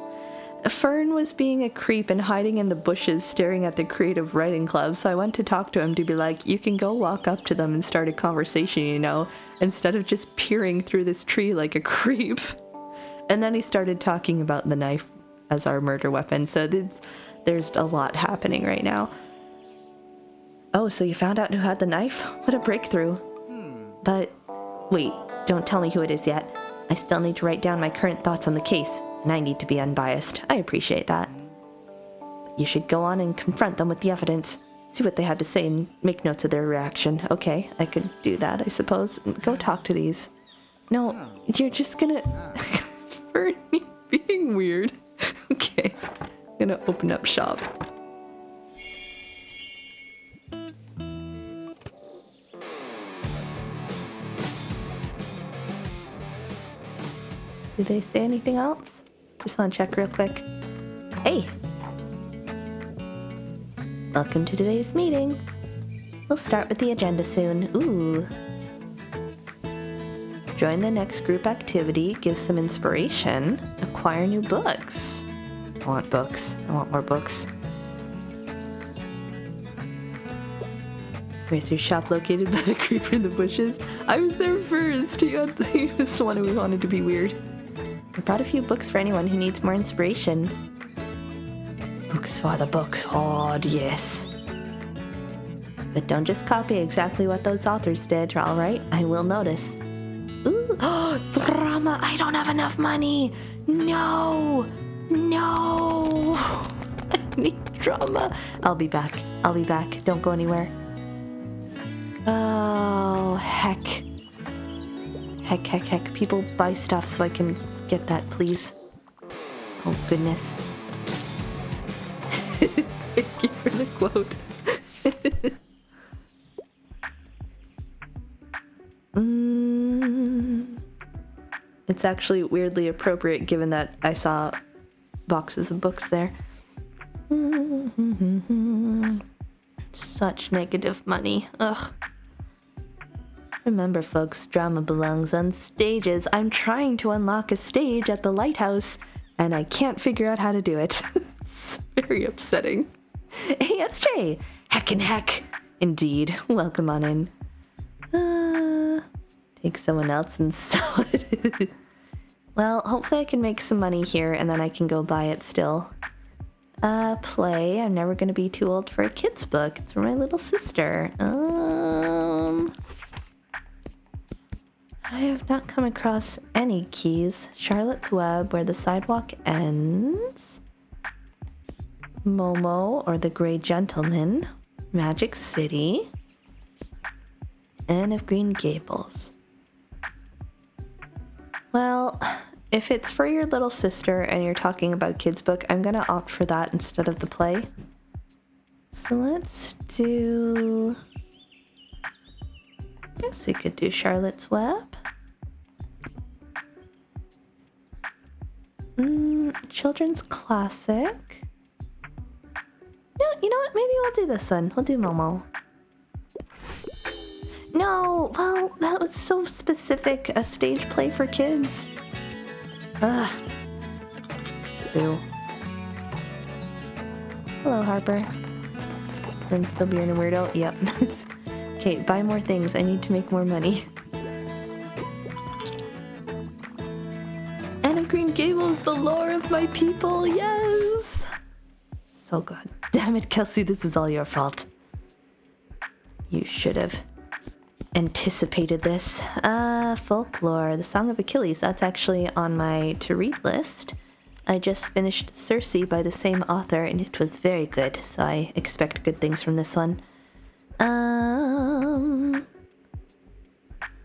Fern was being a creep and hiding in the bushes staring at the creative writing club, so I went to talk to him to be like, you can go walk up to them and start a conversation, you know, instead of just peering through this tree like a creep. And then he started talking about the knife as our murder weapon, so there's a lot happening right now. Oh, so you found out who had the knife? What a breakthrough. But wait, don't tell me who it is yet. I still need to write down my current thoughts on the case, and I need to be unbiased. I appreciate that. But you should go on and confront them with the evidence. See what they had to say and make notes of their reaction. Okay, I could do that, I suppose. Go talk to these. No, you're just gonna... Fern, you're being weird. Okay, I'm gonna open up shop. Do they say anything else? Just want to check real quick. Hey! Welcome to today's meeting. We'll start with the agenda soon. Ooh. Join the next group activity, give some inspiration, acquire new books. I want books. I want more books. Where's your shop located? By the creeper in the bushes? I was there first. He was the one who wanted to be weird. I brought a few books for anyone who needs more inspiration. Books for the books horde, yes. But don't just copy exactly what those authors did, alright? I will notice. Ooh, oh, drama! I don't have enough money! No! No! I need drama! I'll be back. I'll be back. Don't go anywhere. Oh, heck. Heck. People buy stuff so I can get that, please. Oh, goodness. Thank you for the quote. It's actually weirdly appropriate given that I saw boxes of books there. Such negative money. Ugh. Remember, folks, drama belongs on stages. I'm trying to unlock a stage at the lighthouse, and I can't figure out how to do it. It's very upsetting. Hey, SJ! Heck and heck! Indeed. Welcome on in. Take someone else and sell it. Well, hopefully I can make some money here and then I can go buy it still. Play. I'm never gonna be too old for a kid's book. It's for my little sister. I have not come across any keys. Charlotte's Web, Where the Sidewalk Ends. Momo, or the Grey Gentleman. Magic City. Anne of Green Gables. Well, if it's for your little sister and you're talking about a kid's book, I'm gonna opt for that instead of the play. So let's do... I guess we could do Charlotte's Web. Children's classic. No, you know what? Maybe we'll do this one. We'll do Momo. No, well, that was so specific. A stage play for kids. Ugh. Boo. Hello, Harper. I'm still being a weirdo? Yep. Okay, buy more things. I need to make more money. Anne of Green Gables, the lore of my people, yes! So good. Damn it, Kelsey, this is all your fault. You should have anticipated this. Folklore, The Song of Achilles. That's actually on my to-read list. I just finished Circe by the same author, and it was very good, so I expect good things from this one.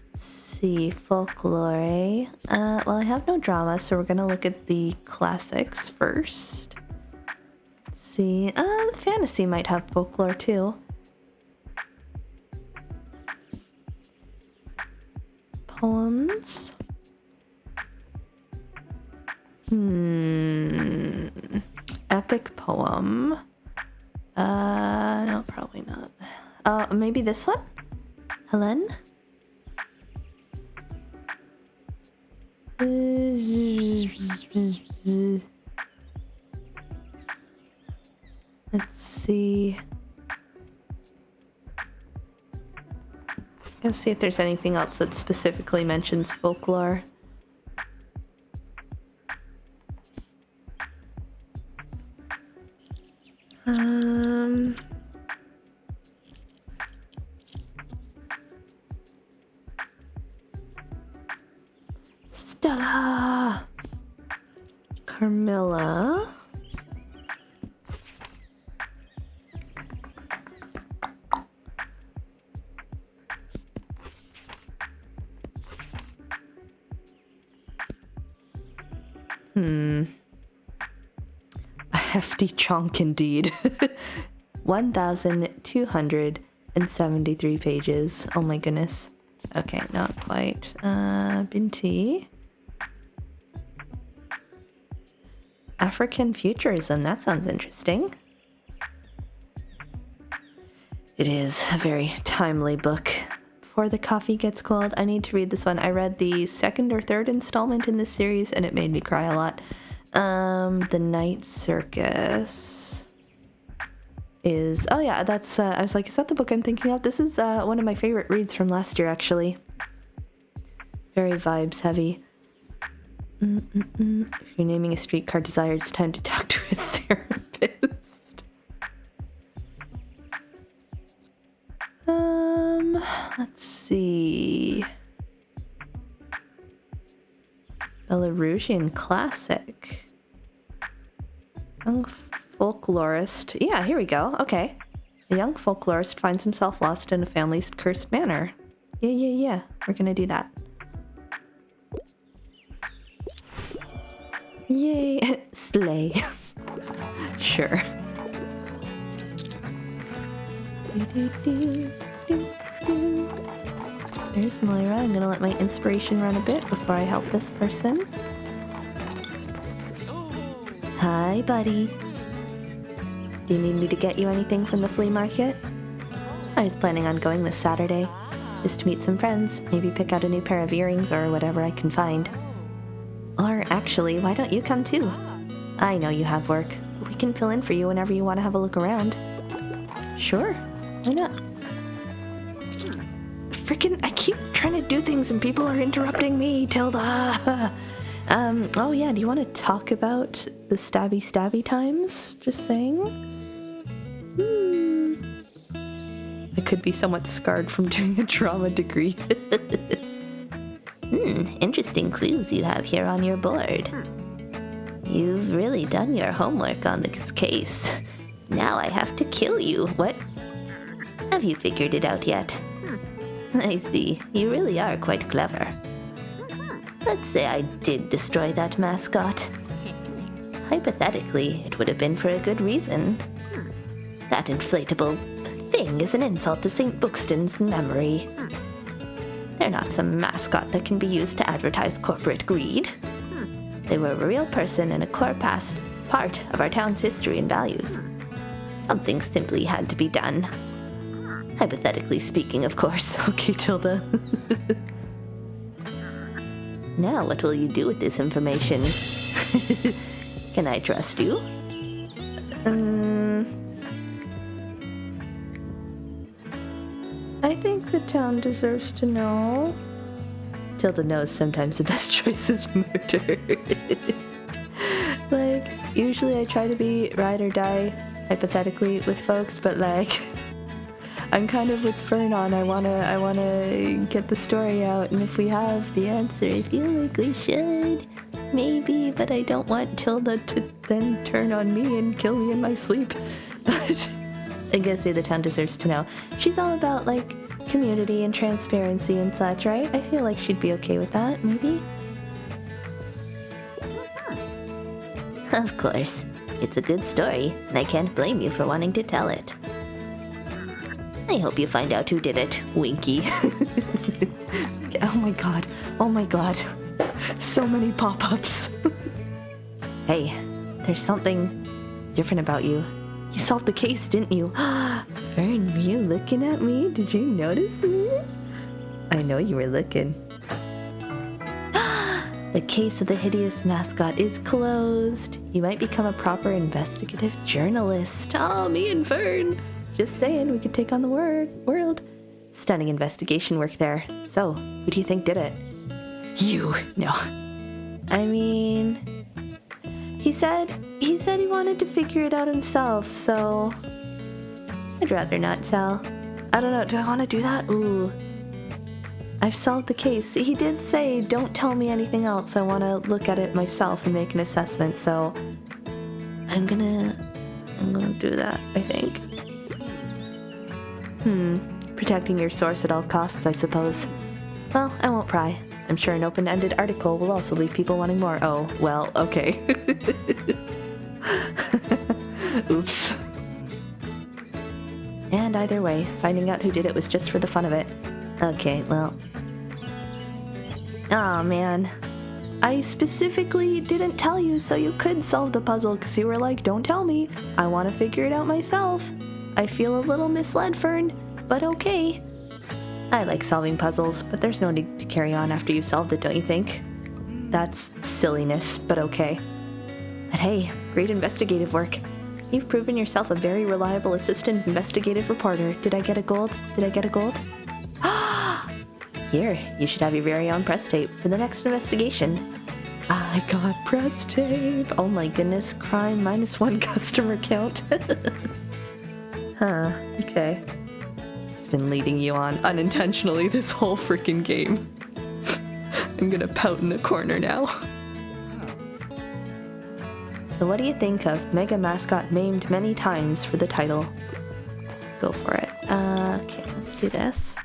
Let's see, folklore. Well, I have no drama, so we're gonna look at the classics first. Let's see, fantasy might have folklore too. Poems. Epic poem. No, probably not. Maybe this one? Helen? Let's see. Let's see if there's anything else that specifically mentions folklore. Stella! Carmilla. A hefty chunk indeed. 1,273 pages. Oh my goodness. Okay, not quite. Binti. African futurism. That sounds interesting. It is a very timely book. Before the coffee gets cold, I need to read this one. I read the second or third installment in this series, and it made me cry a lot. The Night Circus is... Oh yeah, that's... I was like, is that the book I'm thinking of? This is one of my favorite reads from last year, actually. Very vibes heavy. If you're naming a streetcar desire, it's time to talk to a therapist. Let's see. Belarusian classic. Young folklorist. Yeah, here we go. Okay. A young folklorist finds himself lost in a family's cursed manor. Yeah. We're gonna do that. Yay. Slay. Sure. There's Moira. I'm gonna let my inspiration run a bit before I help this person. Hi, buddy. Do you need me to get you anything from the flea market? I was planning on going this Saturday, just to meet some friends, maybe pick out a new pair of earrings or whatever I can find. Or actually, why don't you come too? I know you have work, but we can fill in for you whenever you want to have a look around. Sure, why not? I keep trying to do things and people are interrupting me, Tilda. Oh yeah, do you want to talk about the stabby times? Just saying. I could be somewhat scarred from doing a drama degree. Interesting clues you have here on your board. You've really done your homework on this case. Now I have to kill you. What? Have you figured it out yet? I see. You really are quite clever. Let's say I did destroy that mascot. Hypothetically, it would have been for a good reason. That inflatable thing is an insult to St. Bookston's memory. They're not some mascot that can be used to advertise corporate greed. They were a real person and a core past part of our town's history and values. Something simply had to be done. Hypothetically speaking, of course. Okay, Tilda. Now, what will you do with this information? Can I trust you? I think the town deserves to know. Tilda knows sometimes the best choice is murder. Like, usually I try to be ride or die, hypothetically, with folks, but like, I'm kind of with Fern on. I wanna get the story out, and if we have the answer, I feel like we should. Maybe, but I don't want Tilda to then turn on me and kill me in my sleep. But I guess the town deserves to know. She's all about, like, community and transparency and such, right? I feel like she'd be okay with that, maybe? Of course. It's a good story, and I can't blame you for wanting to tell it. I hope you find out who did it, Winky. Oh my god. So many pop-ups. Hey, there's something different about you. You solved the case, didn't you? Fern, were you looking at me? Did you notice me? I know you were looking. The case of the hideous mascot is closed. You might become a proper investigative journalist. Oh, me and Fern. Just saying, we could take on the world. Stunning investigation work there. So, who do you think did it? You. No. I mean, he said he wanted to figure it out himself, so I'd rather not tell. I don't know, do I want to do that? Ooh. I've solved the case. He did say, don't tell me anything else. I want to look at it myself and make an assessment, so I'm gonna do that, I think. Protecting your source at all costs, I suppose. Well, I won't pry. I'm sure an open-ended article will also leave people wanting more. Oh, well, okay. Oops. And either way, finding out who did it was just for the fun of it. Okay, well. Aw, man. I specifically didn't tell you so you could solve the puzzle because you were like, don't tell me. I want to figure it out myself. I feel a little misled, Fern, but okay. I like solving puzzles, but there's no need to carry on after you've solved it, don't you think? That's silliness, but okay. But hey, great investigative work. You've proven yourself a very reliable assistant investigative reporter. Did I get a gold? Here, you should have your very own press tape for the next investigation. I got press tape. Oh my goodness, crime -1 customer count. Huh, okay. It's been leading you on unintentionally this whole freaking game. I'm gonna pout in the corner now. So what do you think of Mega Mascot maimed many times for the title? Go for it. Okay, let's do this.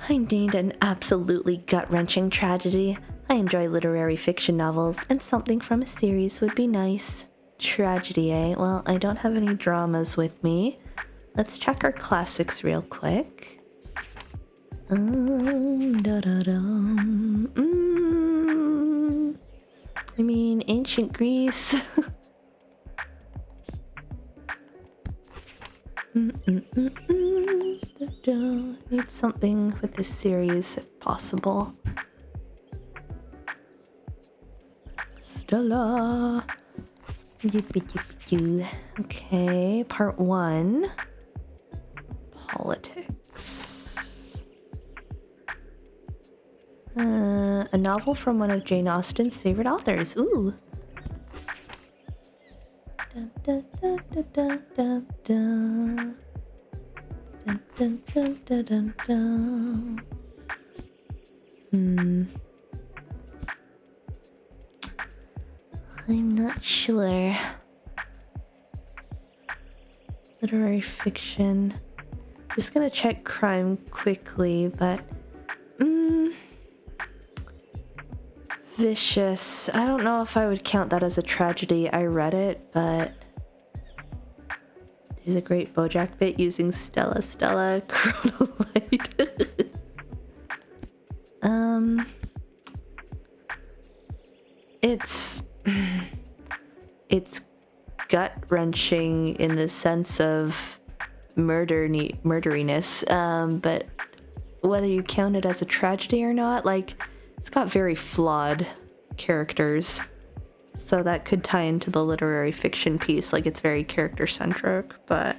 I need an absolutely gut-wrenching tragedy. I enjoy literary fiction novels, and something from a series would be nice. Tragedy, eh? Well, I don't have any dramas with me. Let's check our classics real quick. I mean, ancient Greece. Need something with this series if possible. Stella. Okay, part 1. politics. A novel from one of Jane Austen's favorite authors. Ooh. Dun, dun, dun, dun, dun, dun, dun. Dun, dun, dun, dun, dun, dun. I'm not sure. Literary fiction. Just gonna check crime quickly, but Vicious. I don't know if I would count that as a tragedy. I read it, but there's a great Bojack bit using Stella Chronolite. It's gut-wrenching in the sense of murderiness, but whether you count it as a tragedy or not, like, it's got very flawed characters, so that could tie into the literary fiction piece, like it's very character-centric, but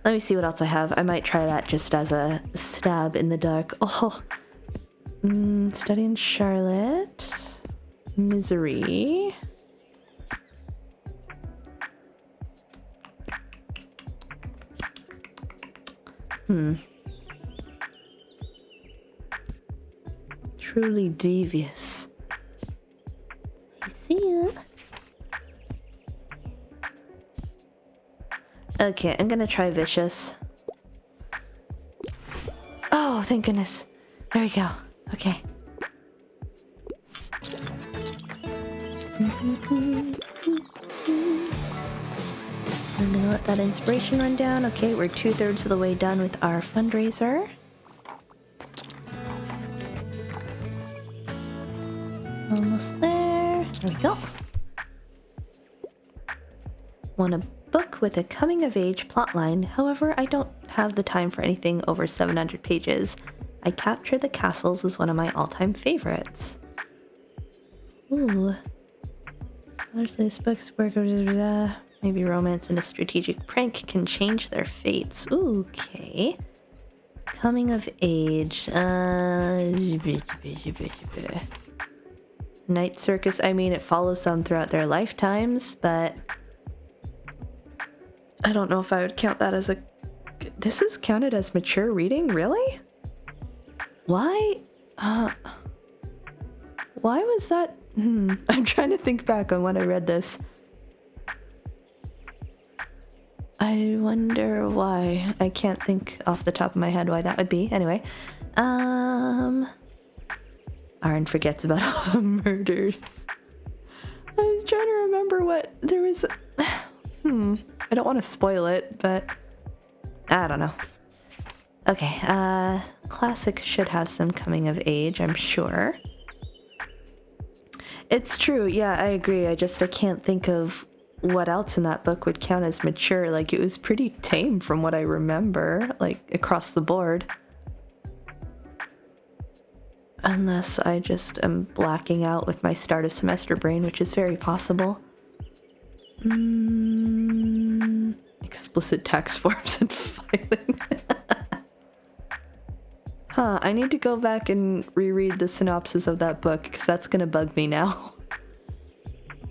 let me see what else I have. I might try that just as a stab in the dark. Studying Charlotte. Misery. Truly devious. I see you. Okay, I'm gonna try Vicious. Oh, thank goodness. There we go. Okay. I'm gonna let that inspiration run down. Okay, we're 2/3 of the way done with our fundraiser. Almost there. There we go. Want a book with a coming-of-age plotline. However, I don't have the time for anything over 700 pages. I Capture the Castles is one of my all-time favorites. Ooh. Others this book's work, maybe romance and a strategic prank can change their fates. Ooh, okay. Coming of age. Night Circus, I mean, it follows them throughout their lifetimes, but I don't know if I would count that as a... This is counted as mature reading? Really? Why? Why was that? I'm trying to think back on when I read this. I wonder why. I can't think off the top of my head why that would be. Anyway, Aaron forgets about all the murders. I was trying to remember what there was. I don't want to spoil it, but I don't know. Okay, classic should have some coming of age, I'm sure. It's true, yeah, I agree. I can't think of what else in that book would count as mature. Like, it was pretty tame from what I remember, like, across the board. Unless I just am blacking out with my start of semester brain, which is very possible. Explicit tax forms and filing. I need to go back and reread the synopsis of that book, because that's gonna bug me now.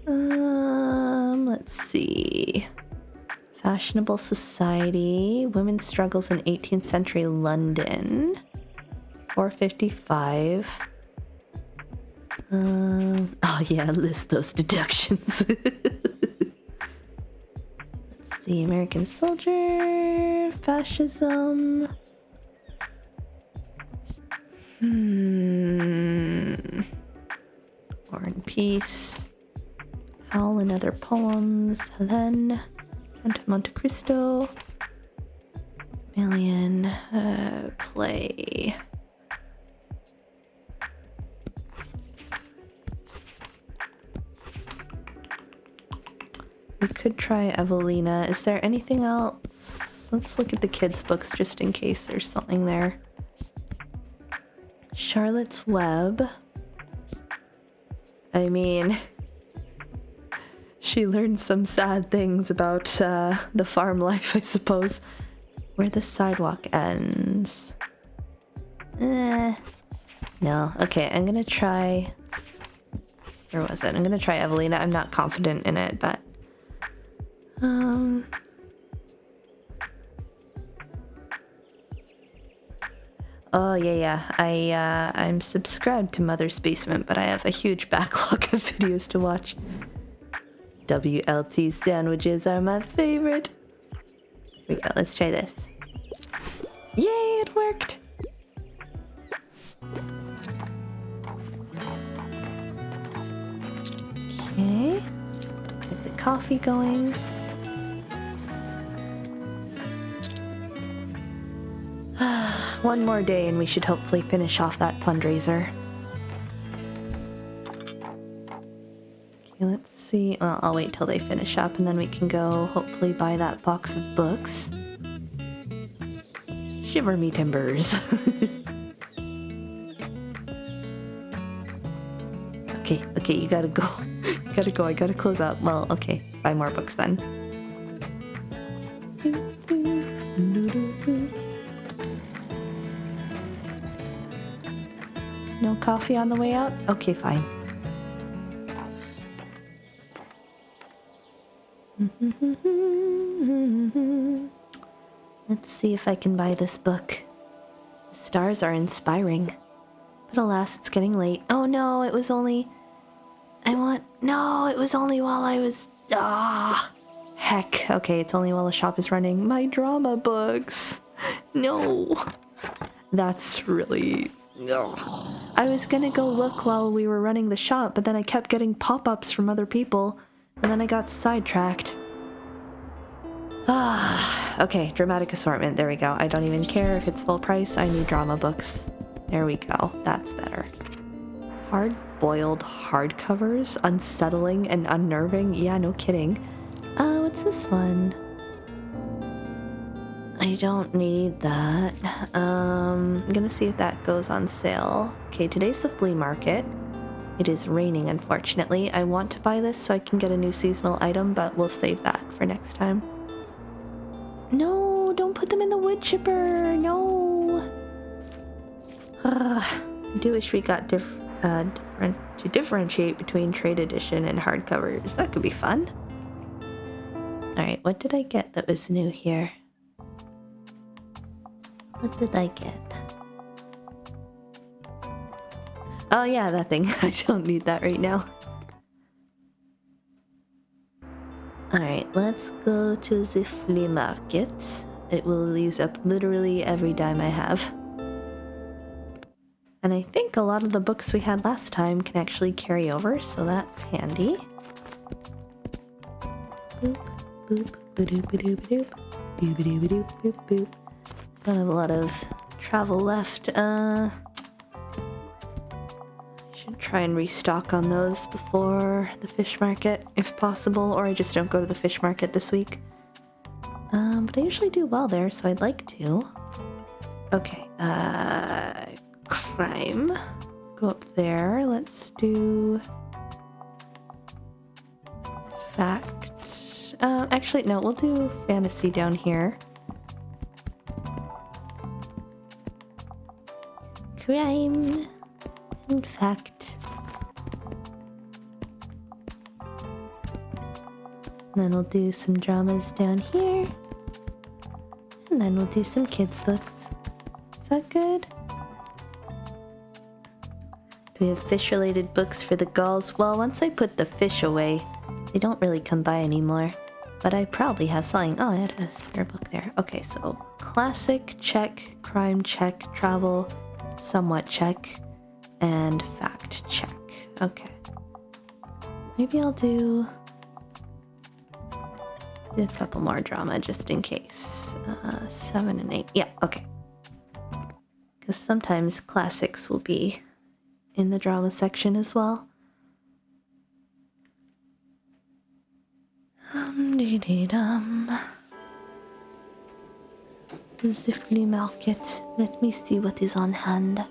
Let's see. Fashionable society, women's struggles in 18th century London. 455. Oh yeah, list those deductions. Let's see, American soldier, fascism. War and Peace. Howl and Other Poems. Helene. Count of Monte Cristo. Million. Play. We could try Evelina. Is there anything else? Let's look at the kids' books just in case there's something there. Charlotte's Web. I mean, she learned some sad things about the farm life, I suppose. where the sidewalk ends. No. Okay, I'm gonna try... Where was it? I'm gonna try Evelina. I'm not confident in it, but... Oh, yeah. I'm subscribed to Mother's Basement, but I have a huge backlog of videos to watch. WLT sandwiches are my favorite. Here we go, let's try this. Yay, it worked! Okay. Get the coffee going. One more day and we should hopefully finish off that fundraiser. Okay, let's see. Well, I'll wait till they finish up and then we can go hopefully buy that box of books. Shiver me timbers. Okay, you gotta go. You gotta go, I gotta close out. Well, okay, buy more books then. No coffee on the way out? Okay, fine. Let's see if I can buy this book. The stars are inspiring. But alas, it's getting late. Oh no, it was only... No, it was only while I was... Heck. Okay, it's only while the shop is running. My drama books. No. That's really... Ugh. I was gonna go look while we were running the shop, but then I kept getting pop-ups from other people, and then I got sidetracked. Okay, dramatic assortment. There we go. I don't even care if it's full price. I need drama books. There we go. That's better. Hard-boiled hardcovers, unsettling and unnerving. Yeah, no kidding. What's this one? I don't need that. I'm gonna see if that goes on sale. Okay, today's the flea market. It is raining, unfortunately. I want to buy this so I can get a new seasonal item, but we'll save that for next time. No, don't put them in the wood chipper. No. I do wish we got to differentiate between trade edition and hardcovers. That could be fun. Alright, what did I get that was new here? What did I get? Oh yeah, that thing. I don't need that right now. Alright, let's go to the flea market. It will use up literally every dime I have. And I think a lot of the books we had last time can actually carry over, so that's handy. Boop, boop, ba-doop, ba-doop, ba-doop. Boop, ba-doop, ba-doop, boop, boop. Don't have a lot of travel left. Should try and restock on those before the fish market, if possible, or I just don't go to the fish market this week. But I usually do well there, so I'd like to. Okay, crime. Go up there. Let's do facts. Actually, no, we'll do fantasy down here. Crime. In fact. Then we'll do some dramas down here. And then we'll do some kids' books. Is that good? Do we have fish-related books for the gulls? Well, once I put the fish away, they don't really come by anymore. But I probably have something. Oh, I had a spare book there. Okay, so classic, check. Crime, check. Travel, somewhat check. And fact, check. Okay. Maybe I'll do a couple more drama just in case. 7 and 8. Yeah, okay. Because sometimes classics will be in the drama section as well. The flea market. Let me see what is on hand.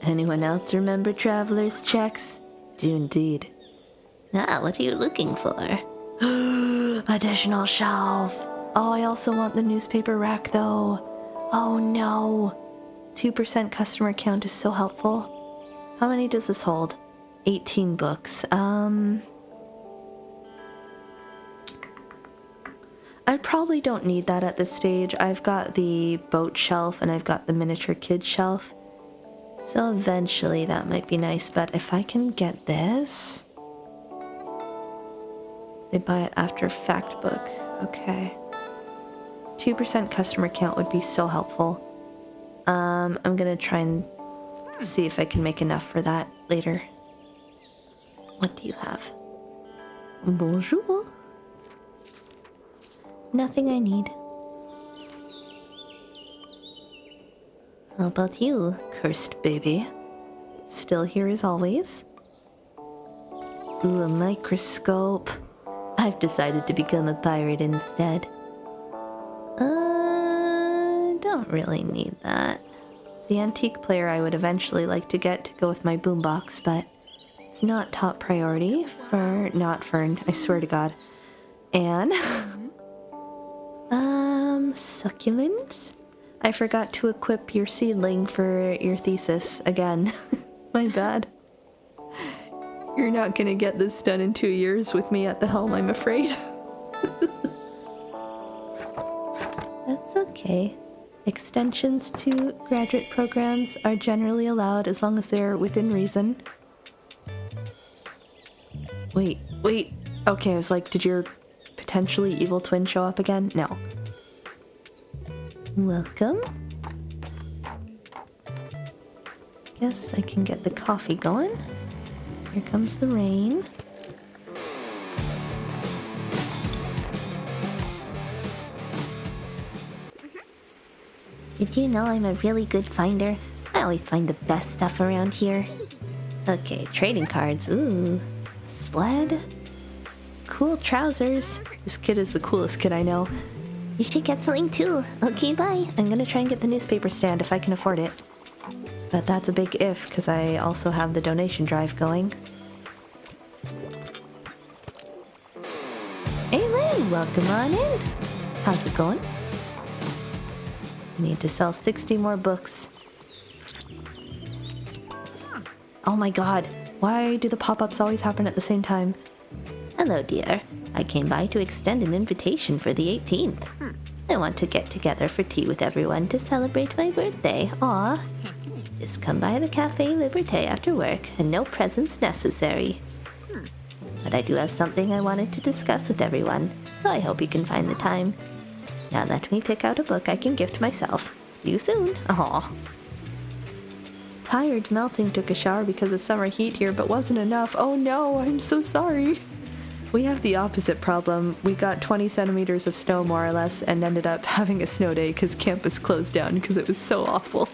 Anyone else remember traveler's checks? Do indeed. What are you looking for? Additional shelf. Oh, I also want the newspaper rack though. Oh no. 2% customer count is so helpful. How many does this hold? 18 books. I probably don't need that at this stage. I've got the boat shelf and I've got the miniature kid shelf. So eventually that might be nice, but if I can get this... They buy it after fact book. Okay. 2% customer count would be so helpful. I'm gonna try and see if I can make enough for that later. What do you have? Bonjour. Nothing I need. How about you, cursed baby? Still here as always? Ooh, a microscope. I've decided to become a pirate instead. Don't really need that. The antique player I would eventually like to get to go with my boombox, but it's not top priority for not Fern, I swear to God. And succulent? I forgot to equip your seedling for your thesis again. My bad. You're not gonna get this done in 2 years with me at the helm, I'm afraid. That's okay. Extensions to graduate programs are generally allowed as long as they're within reason. Wait. Okay, I was like, did your potentially evil twin show up again? No. Welcome. Guess I can get the coffee going. Here comes the rain. Did you know I'm a really good finder? I always find the best stuff around here. Okay, trading cards. Ooh. Sled. Cool trousers. This kid is the coolest kid I know. You should get something too. Okay, bye. I'm gonna try and get the newspaper stand if I can afford it. But that's a big if, because I also have the donation drive going. Hey Lynn, welcome on in. How's it going? Need to sell 60 more books. Oh my god, why do the pop-ups always happen at the same time? Hello dear, I came by to extend an invitation for the 18th. I want to get together for tea with everyone to celebrate my birthday. Aw. Just come by the Cafe Liberté after work, and no presents necessary. But I do have something I wanted to discuss with everyone, so I hope you can find the time. Now let me pick out a book I can gift myself. See you soon. Aw. Tired melting took a shower because of summer heat here, but wasn't enough. Oh no, I'm so sorry. We have the opposite problem. We got 20 centimeters of snow more or less and ended up having a snow day because campus closed down because it was so awful.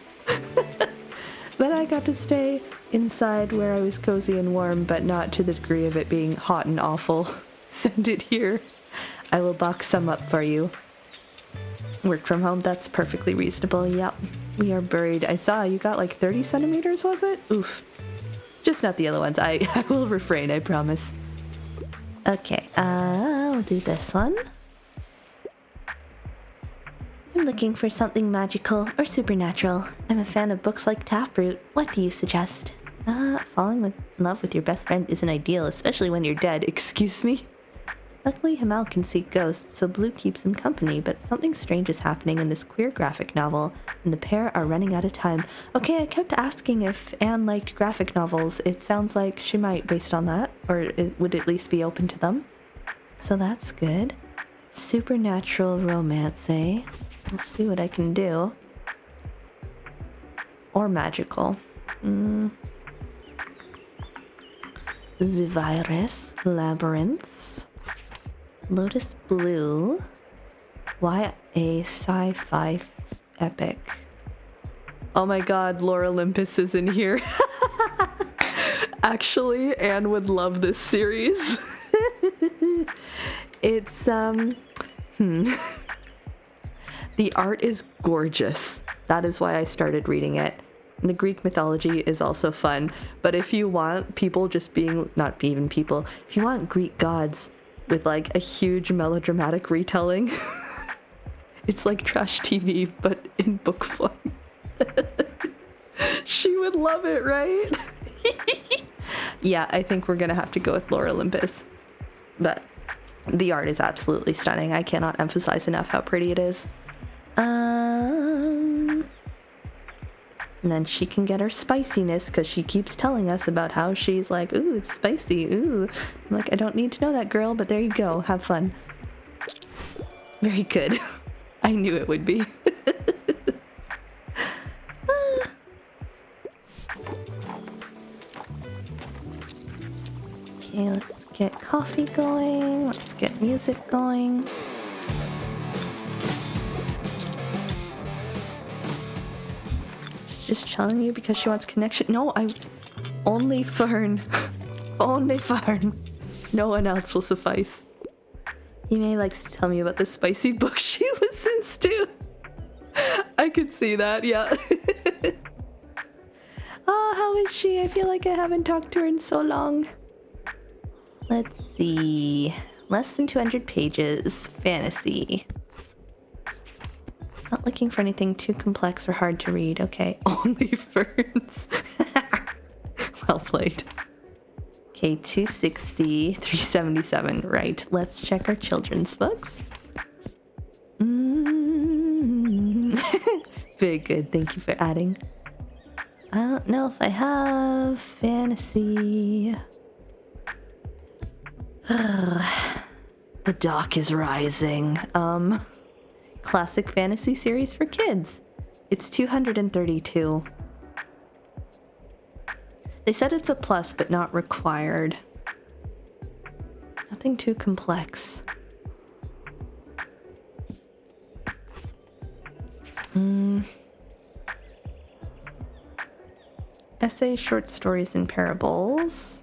But I got to stay inside where I was cozy and warm, but not to the degree of it being hot and awful. Send it here. I will box some up for you. Work from home, that's perfectly reasonable. Yep, we are buried. I saw you got like 30 centimeters, was it? Oof. Just not the other ones. I will refrain, I promise. Okay, I'll do this one. I'm looking for something magical or supernatural. I'm a fan of books like Taproot. What do you suggest? Falling in love with your best friend isn't ideal, especially when you're dead. Excuse me? Luckily, Hamal can see ghosts, so Blue keeps him company, but something strange is happening in this queer graphic novel, and the pair are running out of time. Okay, I kept asking if Anne liked graphic novels. It sounds like she might, based on that, or it would at least be open to them. So that's good. Supernatural romance, eh? Let's see what I can do. Or magical. The Virus, Labyrinths. Lotus Blue. Why a sci-fi epic? Oh my god, Lore Olympus is in here. Actually, Anne would love this series. It's, The art is gorgeous. That is why I started reading it. And the Greek mythology is also fun. But if you want people just being, not even people, if you want Greek gods with like a huge melodramatic retelling, It's like trash TV, but in book form. She would love it, right? Yeah, I think we're gonna have to go with Lore Olympus. But the art is absolutely stunning. I cannot emphasize enough how pretty it is. And then she can get her spiciness because she keeps telling us about how she's like, ooh, it's spicy, ooh. I'm like, I don't need to know that, girl, but there you go. Have fun. Very good. I knew it would be. Okay, let's get coffee going. Let's get music going. She's just telling you because she wants connection. No, only Fern. Only Fern. No one else will suffice. Yimei likes to tell me about the spicy book she listens to. I could see that, yeah. Oh, how is she? I feel like I haven't talked to her in so long. Let's see. Less than 200 pages. Fantasy. Not looking for anything too complex or hard to read. Okay, only ferns. Well played. Okay, 260, 377. Right, let's check our children's books. Very good, thank you for adding. I don't know if I have fantasy. The dock is rising. Classic fantasy series for kids. It's 232. They said it's a plus, but not required. Nothing too complex. Essays, short stories, and parables.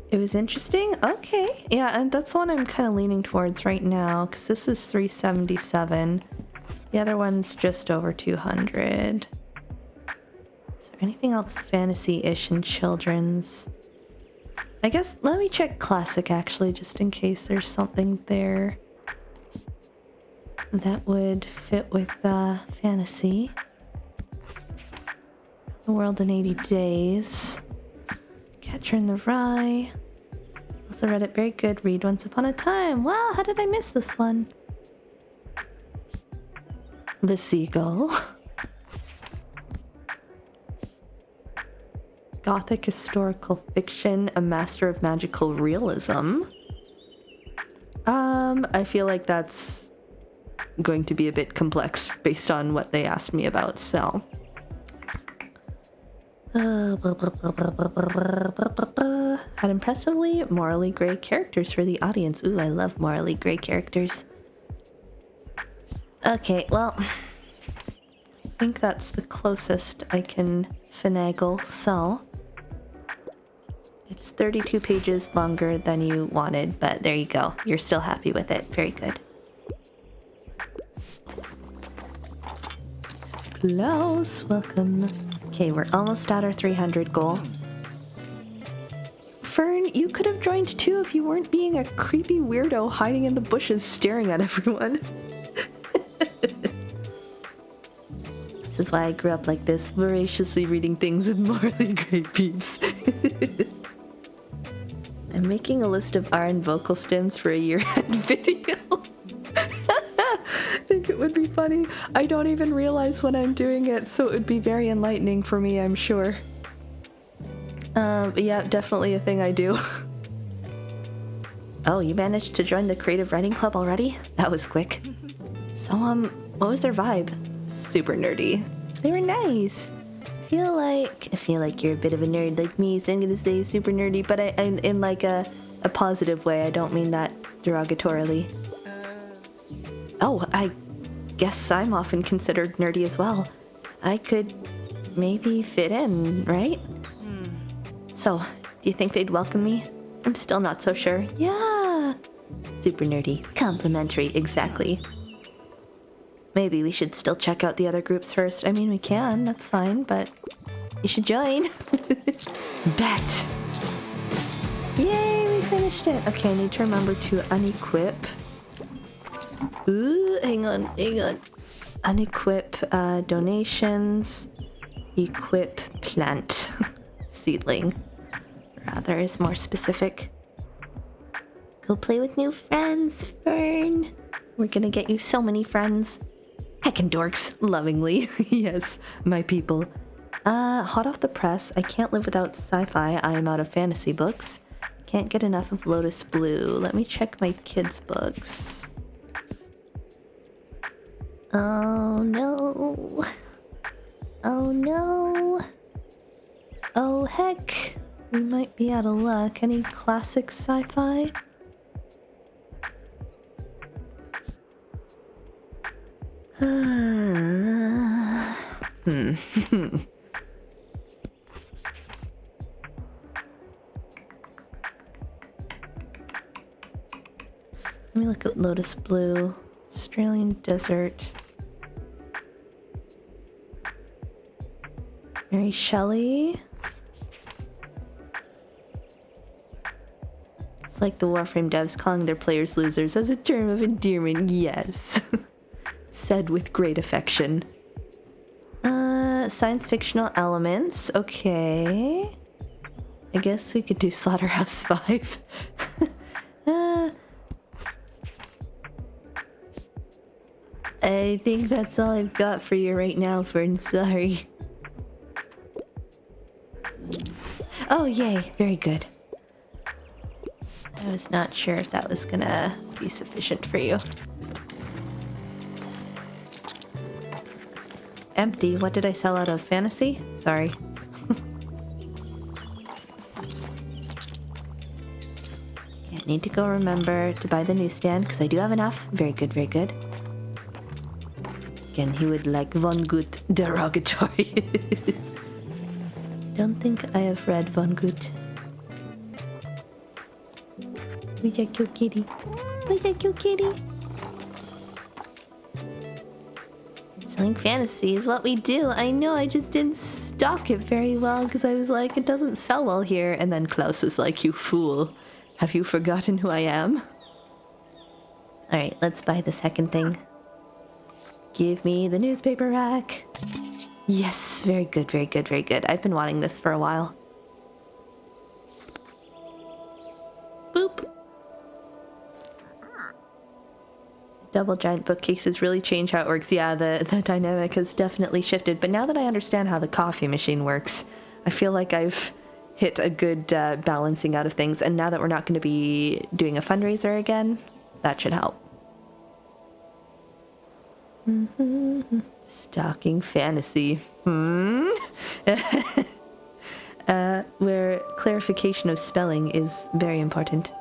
It was interesting? Okay. Yeah, and that's one I'm kind of leaning towards right now, because this is 377. The other one's just over 200. Is there anything else fantasy-ish in children's? I guess, let me check classic, actually, just in case there's something there that would fit with fantasy. The World in 80 Days. Catcher in the Rye. Also read it. Very good. Read Once Upon a Time. Wow, how did I miss this one? The Seagull. Gothic historical fiction, a master of magical realism. I feel like that's going to be a bit complex based on what they asked me about, so. Had impressively morally gray characters for the audience. Ooh, I love morally gray characters. Okay, well, I think that's the closest I can finagle, so. It's 32 pages longer than you wanted, but there you go. You're still happy with it. Very good. Klaus, welcome. Okay, we're almost at our 300 goal. Fern, you could have joined too if you weren't being a creepy weirdo hiding in the bushes staring at everyone. This is why I grew up like this, voraciously reading things with morally great peeps. I'm making a list of RN vocal stems for a year-end video. I think it would be funny. I don't even realize when I'm doing it, so it would be very enlightening for me, I'm sure. But yeah, definitely a thing I do. Oh, you managed to join the creative writing club already? That was quick. So, what was their vibe? Super nerdy. They were nice. I feel like you're a bit of a nerd like me, so I'm gonna say super nerdy, but in like a positive way. I don't mean that derogatorily. Oh, I guess I'm often considered nerdy as well. I could maybe fit in, right? So, do you think they'd welcome me? I'm still not so sure. Yeah! Super nerdy. Complimentary, exactly. Maybe we should still check out the other groups first. I mean, we can, that's fine, but you should join. Bet! Yay, we finished it. Okay, I need to remember to unequip. Ooh, hang on. Unequip donations. Equip plant. Seedling. Rather is more specific. Go play with new friends, Fern. We're gonna get you so many friends. Heckin' dorks, lovingly. Yes, my people. Hot off the press, I can't live without sci-fi. I am out of fantasy books. Can't get enough of Lotus Blue. Let me check my kids' books. Oh no. Oh no. Oh heck. We might be out of luck. Any classic sci-fi? Let me look at Lotus Blue. Australian Desert. Mary Shelley. It's like the Warframe devs calling their players losers as a term of endearment. Yes. Said with great affection. Science fictional elements. Okay. I guess we could do Slaughterhouse 5. I think that's all I've got for you right now, Fern. Sorry. Oh, yay. Very good. I was not sure if that was gonna be sufficient for you. Empty. What did I sell out of? Fantasy? Sorry. I need to go remember to buy the newsstand because I do have enough. Very good, very good. Again, he would like Von Gut derogatory. Don't think I have read Von Gut. Where's that cute kitty? Where's that cute kitty? Selling fantasy is what we do. I know, I just didn't stock it very well because I was like, it doesn't sell well here. And then Klaus was like, you fool. Have you forgotten who I am? Alright, let's buy the second thing. Give me the newspaper rack. Yes, very good, very good, very good. I've been wanting this for a while. Boop. Double giant bookcases really change how it works. Yeah, the dynamic has definitely shifted. But now that I understand how the coffee machine works, I feel like I've hit a good balancing out of things. And now that we're not going to be doing a fundraiser again, that should help. Stalking fantasy. Where clarification of spelling is very important.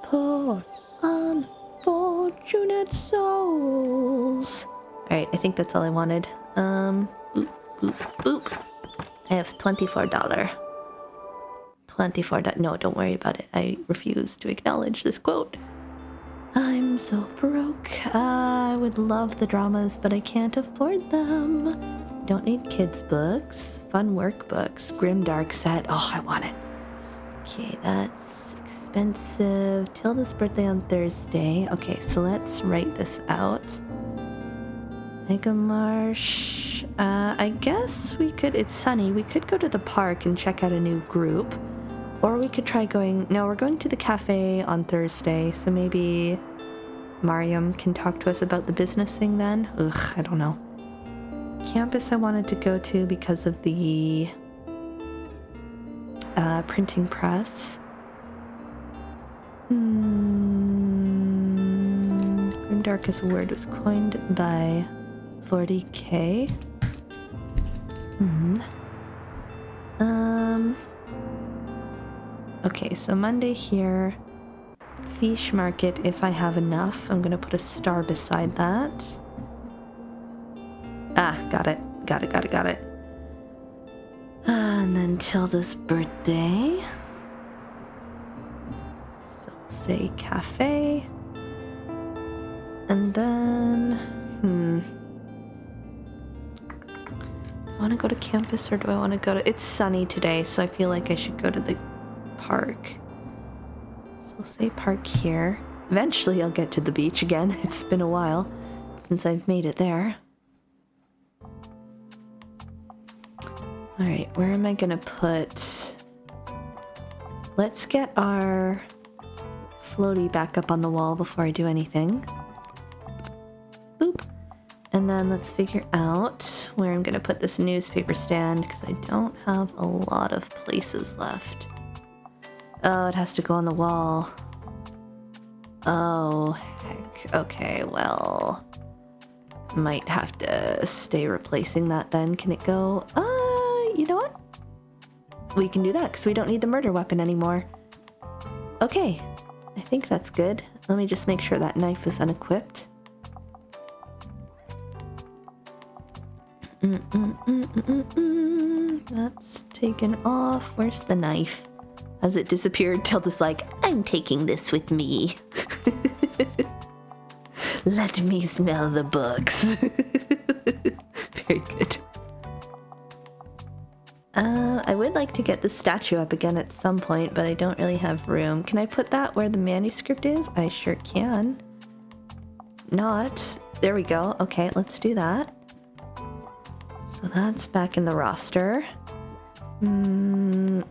Poor unfortunate souls. Alright, I think that's all I wanted. Boop, boop, boop. I have $24. $24. No, don't worry about it. I refuse to acknowledge this quote. I'm so broke. I would love the dramas, but I can't afford them. Don't need kids' books. Fun workbooks. Grimdark set. Oh, I want it. Okay, that's expensive. Tilda's birthday on Thursday. Okay, so let's write this out. Mega Marsh. I guess we could... It's sunny. We could go to the park and check out a new group. Or we could try going... No, we're going to the cafe on Thursday, so maybe Mariam can talk to us about the business thing then? Ugh, I don't know. Campus I wanted to go to because of the printing press. Grimdark as a word was coined by 40K. Okay, so Monday here. Fish market if I have enough. I'm gonna put a star beside that. Ah, got it. Got it. And then Tilda's birthday. So I'll say cafe. And then, do I want to go to campus or do I want to go to... It's sunny today, so I feel like I should go to the park. So we'll say park here. Eventually I'll get to the beach again. It's been a while since I've made it there. Alright, where am I gonna put... Let's get our floaty back up on the wall before I do anything. Boop. And then let's figure out where I'm gonna put this newspaper stand, because I don't have a lot of places left. Oh, it has to go on the wall. Oh, heck. Okay, well... Might have to stay replacing that then. Can it go? You know what? We can do that, because we don't need the murder weapon anymore. Okay. I think that's good. Let me just make sure that knife is unequipped. That's taken off. Where's the knife? Has it disappeared? Tilda's like, I'm taking this with me. Let me smell the books. Very good. I would like to get the statue up again at some point, but I don't really have room. Can I put that where the manuscript is? I sure can. Not. There we go. Okay, let's do that. So that's back in the roster. No.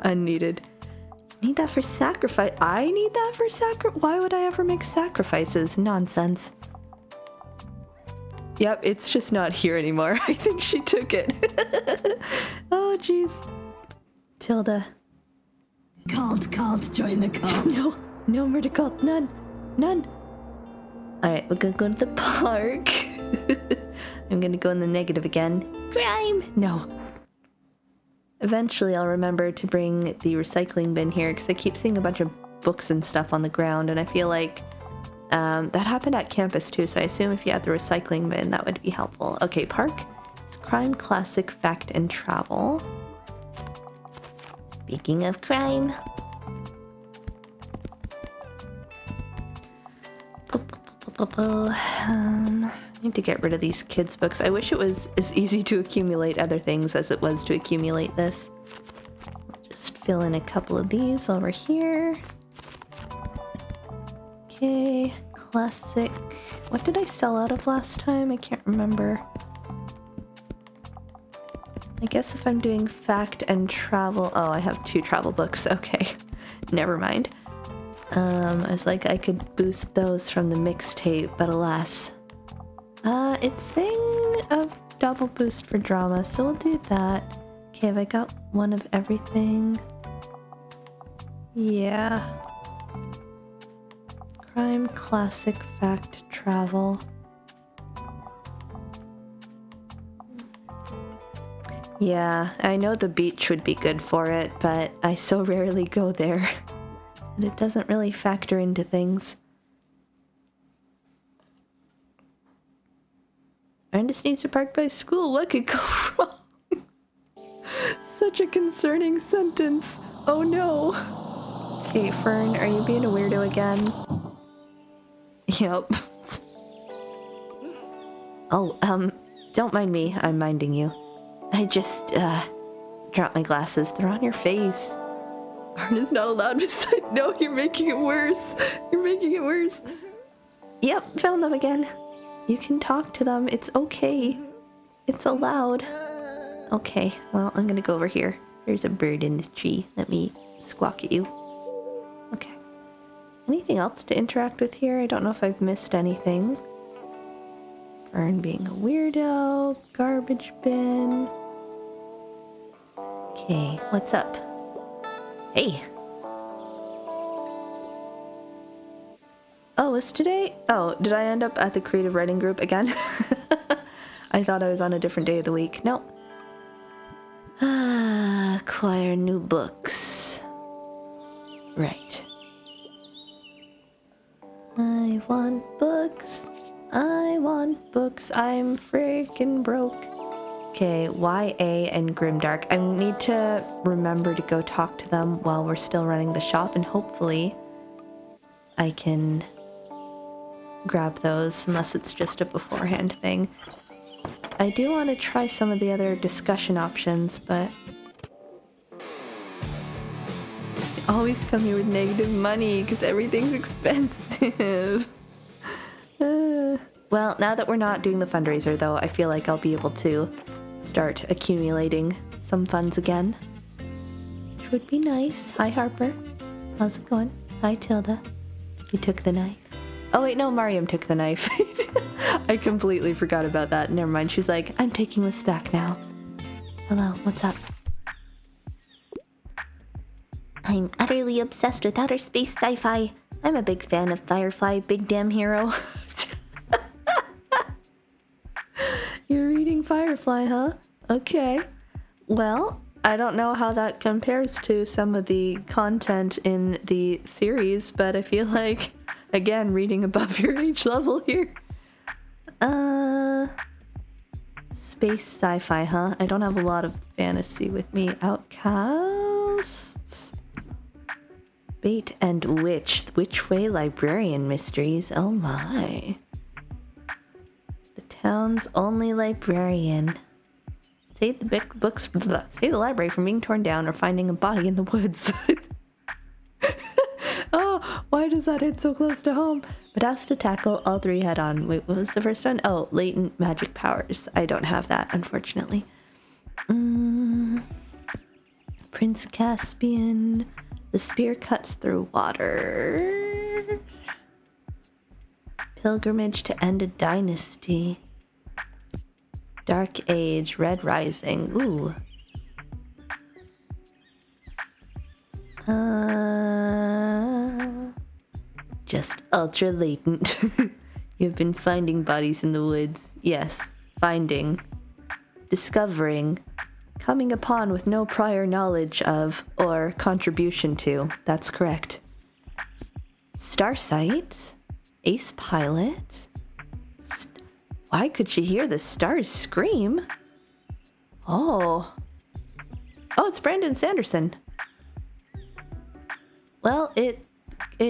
Unneeded. Need that for sacrifice. I need that for Why would I ever make sacrifices? Nonsense. Yep, it's just not here anymore. I think she took it. Oh, jeez. Tilda. Cult, join the cult. No murder cult. None. Alright, we're gonna go to the park. I'm gonna go in the negative again. Crime! No. Eventually I'll remember to bring the recycling bin here, because I keep seeing a bunch of books and stuff on the ground, and I feel like that happened at campus too, so I assume if you had the recycling bin, that would be helpful. Okay, park. It's crime, classic, fact, and travel. Speaking of crime. I need to get rid of these kids' books. I wish it was as easy to accumulate other things as it was to accumulate this. I'll just fill in a couple of these while we're here. Okay, classic. What did I sell out of last time? I can't remember. I guess if I'm doing fact and travel... Oh, I have 2 travel books. Okay, never mind. I was like, I could boost those from the mixtape, but alas. It's saying a double boost for drama, so we'll do that. Okay, have I got one of everything? Yeah. Crime, classic, fact, travel. Yeah, I know the beach would be good for it, but I so rarely go there. And it doesn't really factor into things. Ernest needs to park by school. What could go wrong? Such a concerning sentence. Oh no. Okay, Fern, are you being a weirdo again? Yep. Oh, don't mind me. I'm minding you. I just, dropped my glasses. They're on your face. Ernest not allowed beside. No, you're making it worse. You're making it worse. Yep, found them again. You can talk to them. It's okay. It's allowed. Okay, well, I'm gonna go over here. There's a bird in the tree. Let me squawk at you. Okay. Anything else to interact with here? I don't know if I've missed anything. Fern being a weirdo. Garbage bin. Okay, what's up? Hey. Oh, is today? Oh, did I end up at the creative writing group again? I thought I was on a different day of the week. No. Acquire new books. Right. I want books. I want books. I'm freaking broke. Okay, YA and Grimdark. I need to remember to go talk to them while we're still running the shop, and hopefully I can grab those, unless it's just a beforehand thing. I do want to try some of the other discussion options, but always come here with negative money because everything's expensive. Well, now that we're not doing the fundraiser, though, I feel like I'll be able to start accumulating some funds again. Which would be nice. Hi, Harper. How's it going? Hi, Tilda. You took the knife. Oh, wait, no, Mariam took the knife. I completely forgot about that. Never mind. She's like, I'm taking this back now. Hello, what's up? I'm utterly obsessed with outer space sci-fi. I'm a big fan of Firefly, big damn hero. You're reading Firefly, huh? Okay. Well, I don't know how that compares to some of the content in the series, but I feel like, again, reading above your age level here. Space sci-fi, huh? I don't have a lot of fantasy with me. Outcasts? Bait and Witch. Which Way Librarian Mysteries. Oh my. The town's only librarian. Save the library from being torn down or finding a body in the woods. Oh, why does that hit so close to home? But asked to tackle all three head on. Wait, what was the first one? Oh, latent magic powers. I don't have that, unfortunately. Prince Caspian. The spear cuts through water. Pilgrimage to end a dynasty. Dark Age, Red Rising. Ooh. Just ultra latent. You've been finding bodies in the woods. Yes, finding. Discovering. Coming upon with no prior knowledge of or contribution to. That's correct. Starsight. Ace Pilot. Why could she hear the stars scream? Oh, it's Brandon Sanderson. Well, it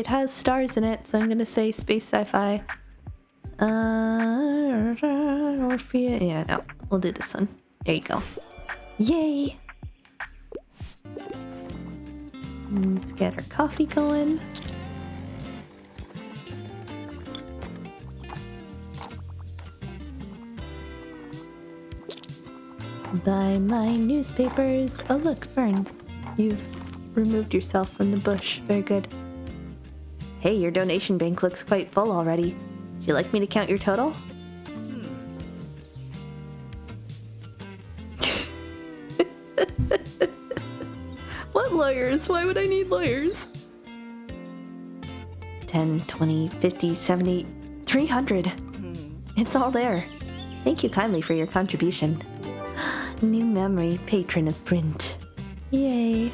has stars in it, so I'm gonna say space sci-fi. Orphea. Yeah, no, we'll do this one. There you go. Yay! Let's get our coffee going. Buy my newspapers. Oh look, Fern. You've removed yourself from the bush. Very good. Hey, your donation bank looks quite full already. Would you like me to count your total? What lawyers? Why would I need lawyers? 10, 20, 50, 70, 300. It's all there. Thank you kindly for your contribution. New memory, patron of print. Yay.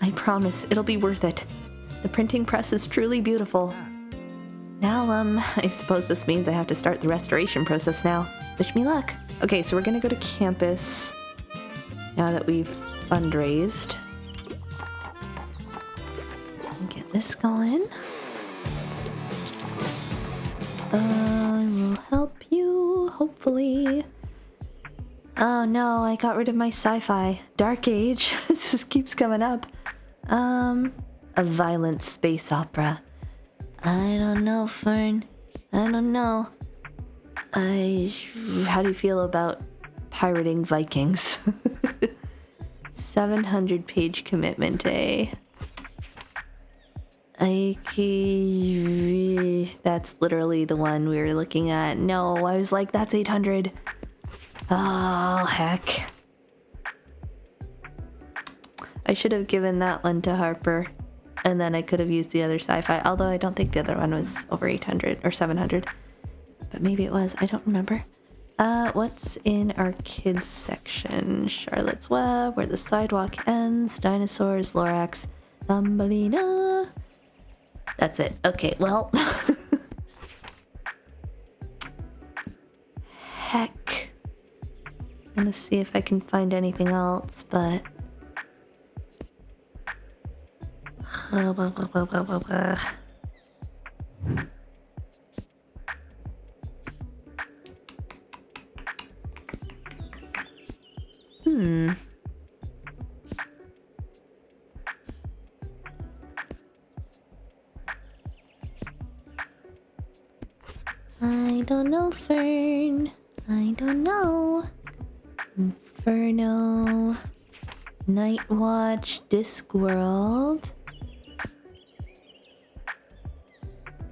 I promise it'll be worth it. The printing press is truly beautiful. Now, I suppose this means I have to start the restoration process now. Wish me luck. Okay, so we're gonna go to campus now that we've fundraised. Get this going. I will help you, hopefully. Oh no, I got rid of my sci-fi. Dark Age. This just keeps coming up. A violent space opera. I don't know, Fern. I don't know. How do you feel about pirating Vikings? 700-page commitment, eh? That's literally the one we were looking at. No, I was like, that's 800. Oh, heck. I should have given that one to Harper, and then I could have used the other sci-fi, although I don't think the other one was over 800 or 700. But maybe it was. I don't remember. What's in our kids section? Charlotte's Web, Where the Sidewalk Ends, Dinosaurs, Lorax, Thumbelina. That's it. Okay, well. Heck. I'm gonna see if I can find anything else, but... I don't know, Fern. I don't know. Inferno. Night Watch. Discworld.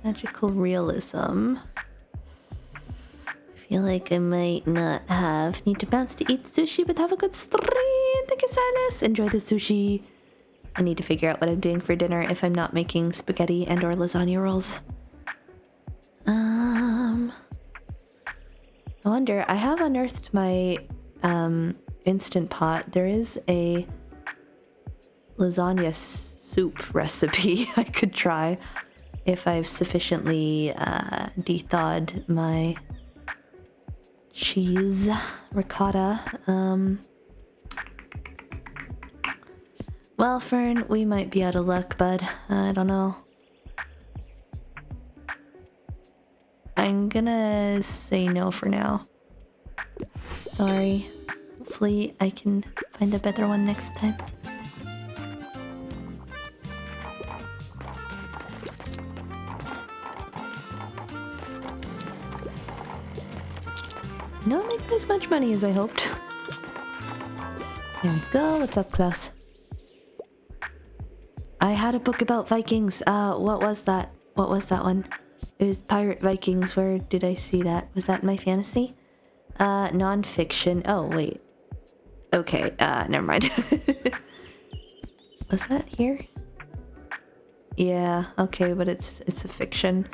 Magical realism. I feel like I might not have. Need to bounce to eat sushi, but have a good stream. Thank you, Silas. Enjoy the sushi. I need to figure out what I'm doing for dinner if I'm not making spaghetti and or lasagna rolls. I wonder, I have unearthed my Instant Pot. There is a lasagna soup recipe I could try if I've sufficiently de-thawed my cheese ricotta. Well, Fern, we might be out of luck, bud. I don't know. I'm gonna say no for now. Sorry. Hopefully I can find a better one next time. Not making as much money as I hoped. There we go. What's up, Klaus? I had a book about Vikings. What was that? What was that one? It was Pirate Vikings. Where did I see that? Was that in my fantasy? Non-fiction. Oh, wait. Okay, never mind. Was that here? Yeah, okay, but it's a fiction.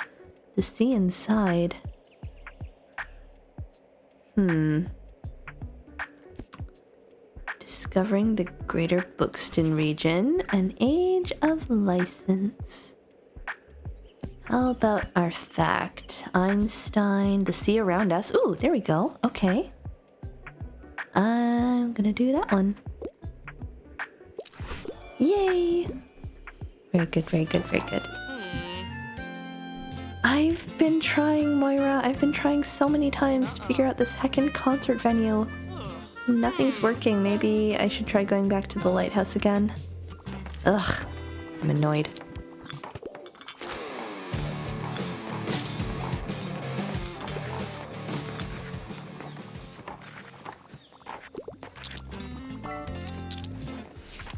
The Sea Inside. Discovering the Greater Bookston region. An Age of License. How about our fact? Einstein, the sea around us. Ooh, there we go. Okay. I'm gonna do that one. Yay! Very good, very good, very good. I've been trying, Moira. I've been trying so many times to figure out this heckin' concert venue. Nothing's working. Maybe I should try going back to the lighthouse again. Ugh. I'm annoyed.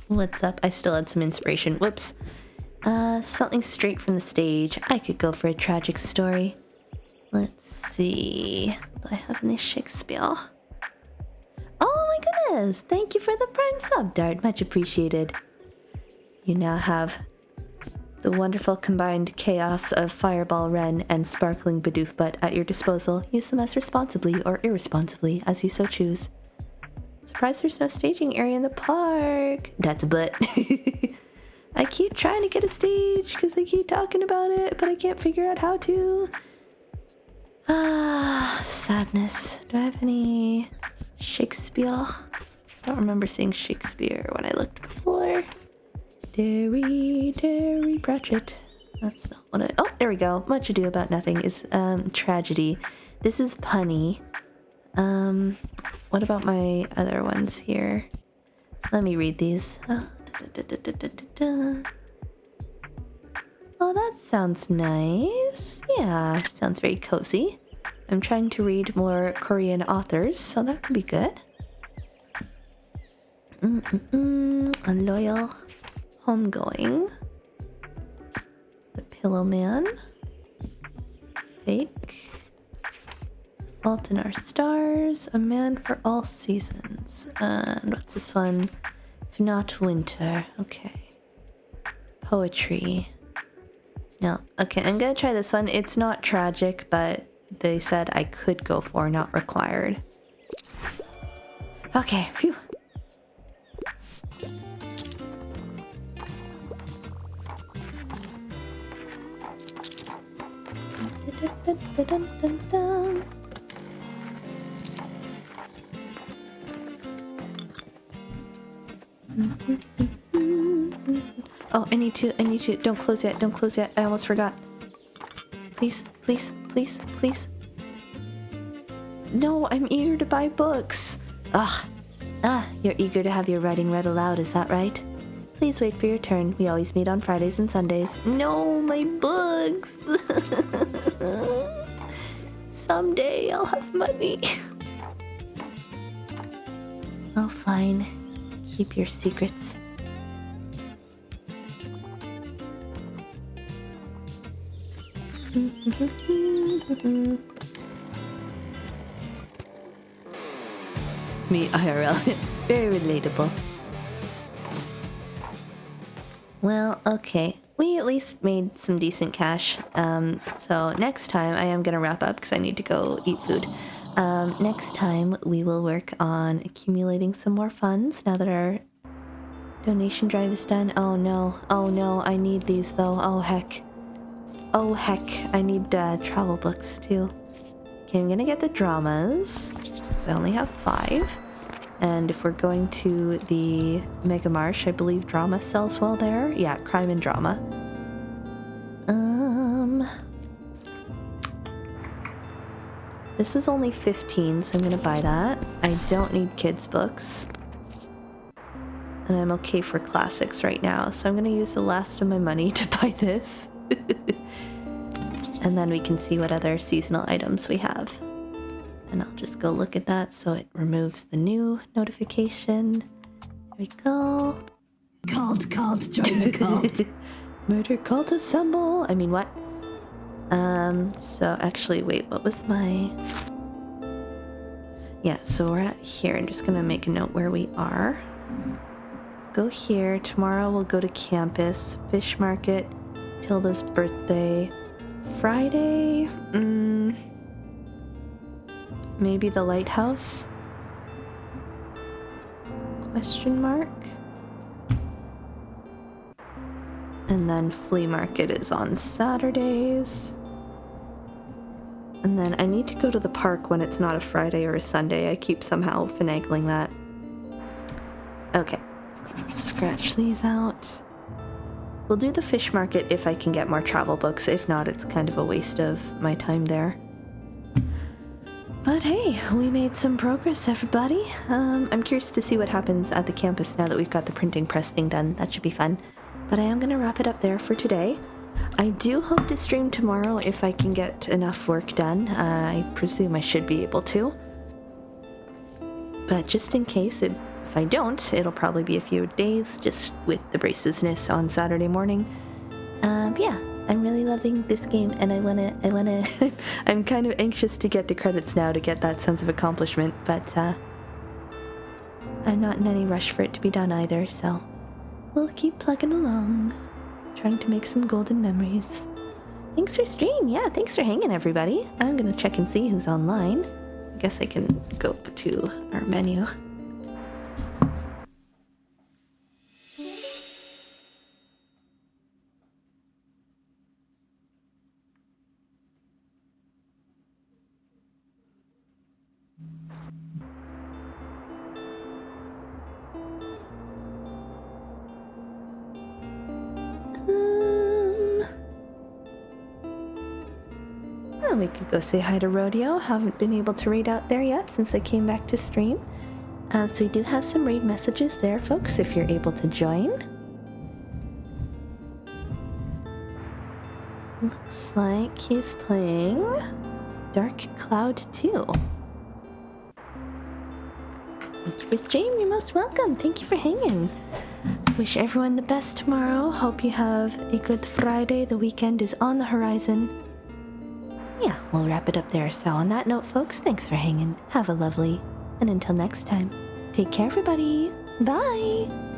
What's up? I still had some inspiration. Whoops. Something straight from the stage. I could go for a tragic story. Let's see. Do I have any Shakespeare? Oh my goodness! Thank you for the prime sub, Dart. Much appreciated. You now have the wonderful combined chaos of Fireball Wren and Sparkling Bidoof Butt at your disposal. Use them as responsibly or irresponsibly as you so choose. Surprised there's no staging area in the park. That's a butt. I keep trying to get a stage because I keep talking about it, but I can't figure out how to. Ah, sadness. Do I have any Shakespeare? I don't remember seeing Shakespeare when I looked before. Terry Pratchett. That's not what I... Oh, there we go. Much Ado About Nothing is tragedy. This is punny. What about my other ones here? Let me read these. Oh, that sounds nice. Yeah, sounds very cozy. I'm trying to read more Korean authors, so that could be good. Unloyal. Homegoing. The Pillow Man. Fake. Fault in Our Stars. A Man for All Seasons. And what's this one? If Not Winter. Okay. Poetry. No. Okay, I'm gonna try this one. It's not tragic, but they said I could go for not required. Okay, phew. Oh, I need to, don't close yet, I almost forgot. Please. No, I'm eager to buy books. Ugh. You're eager to have your writing read aloud, is that right? Please wait for your turn. We always meet on Fridays and Sundays. No, my books! someday I'll have money. Oh, fine. Keep your secrets. It's me, IRL. Very relatable. Well, okay. We at least made some decent cash. So next time, I am going to wrap up because I need to go eat food. Next time, we will work on accumulating some more funds now that our donation drive is done. Oh no, I need these though. Oh heck, I need travel books too. Okay, I'm gonna get the dramas, because I only have 5. And if we're going to the Mega Marsh, I believe drama sells well there. Yeah, crime and drama. This is only 15, so I'm gonna buy that. I don't need kids' books. And I'm okay for classics right now, so I'm gonna use the last of my money to buy this. And then we can see what other seasonal items we have. And I'll just go look at that so it removes the new notification. There we go. Cult, join the cult. Murder cult assemble. I mean, what? So actually, wait, what was my... Yeah, so we're at here. I'm just gonna make a note where we are. Go here. Tomorrow we'll go to campus. Fish market. Tilda's birthday. Friday? Maybe the lighthouse? Question mark? And then flea market is on Saturdays. And then I need to go to the park when it's not a Friday or a Sunday. I keep somehow finagling that. Okay. Scratch these out. We'll do the fish market if I can get more travel books. If not, it's kind of a waste of my time there. But hey, we made some progress, everybody. I'm curious to see what happens at the campus now that we've got the printing press thing done. That should be fun. But I am going to wrap it up there for today. I do hope to stream tomorrow if I can get enough work done. I presume I should be able to. But just in case, if I don't, it'll probably be a few days just with the braces-ness on Saturday morning. Yeah, I'm really loving this game, and I wanna, I'm kind of anxious to get to credits now to get that sense of accomplishment, but, I'm not in any rush for it to be done either, so we'll keep plugging along, trying to make some golden memories. Thanks for stream, yeah, thanks for hanging, everybody. I'm gonna check and see who's online. I guess I can go to our menu. We could go say hi to Rodeo. Haven't been able to raid out there yet since I came back to stream. So we do have some raid messages there, folks, if you're able to join. Looks like he's playing Dark Cloud 2. Thank you for stream. You're most welcome. Thank you for hanging. Wish everyone the best tomorrow. Hope you have a good Friday. The weekend is on the horizon. Yeah, we'll wrap it up there. So on that note, folks, thanks for hanging. Have a lovely, and until next time, take care, everybody. Bye.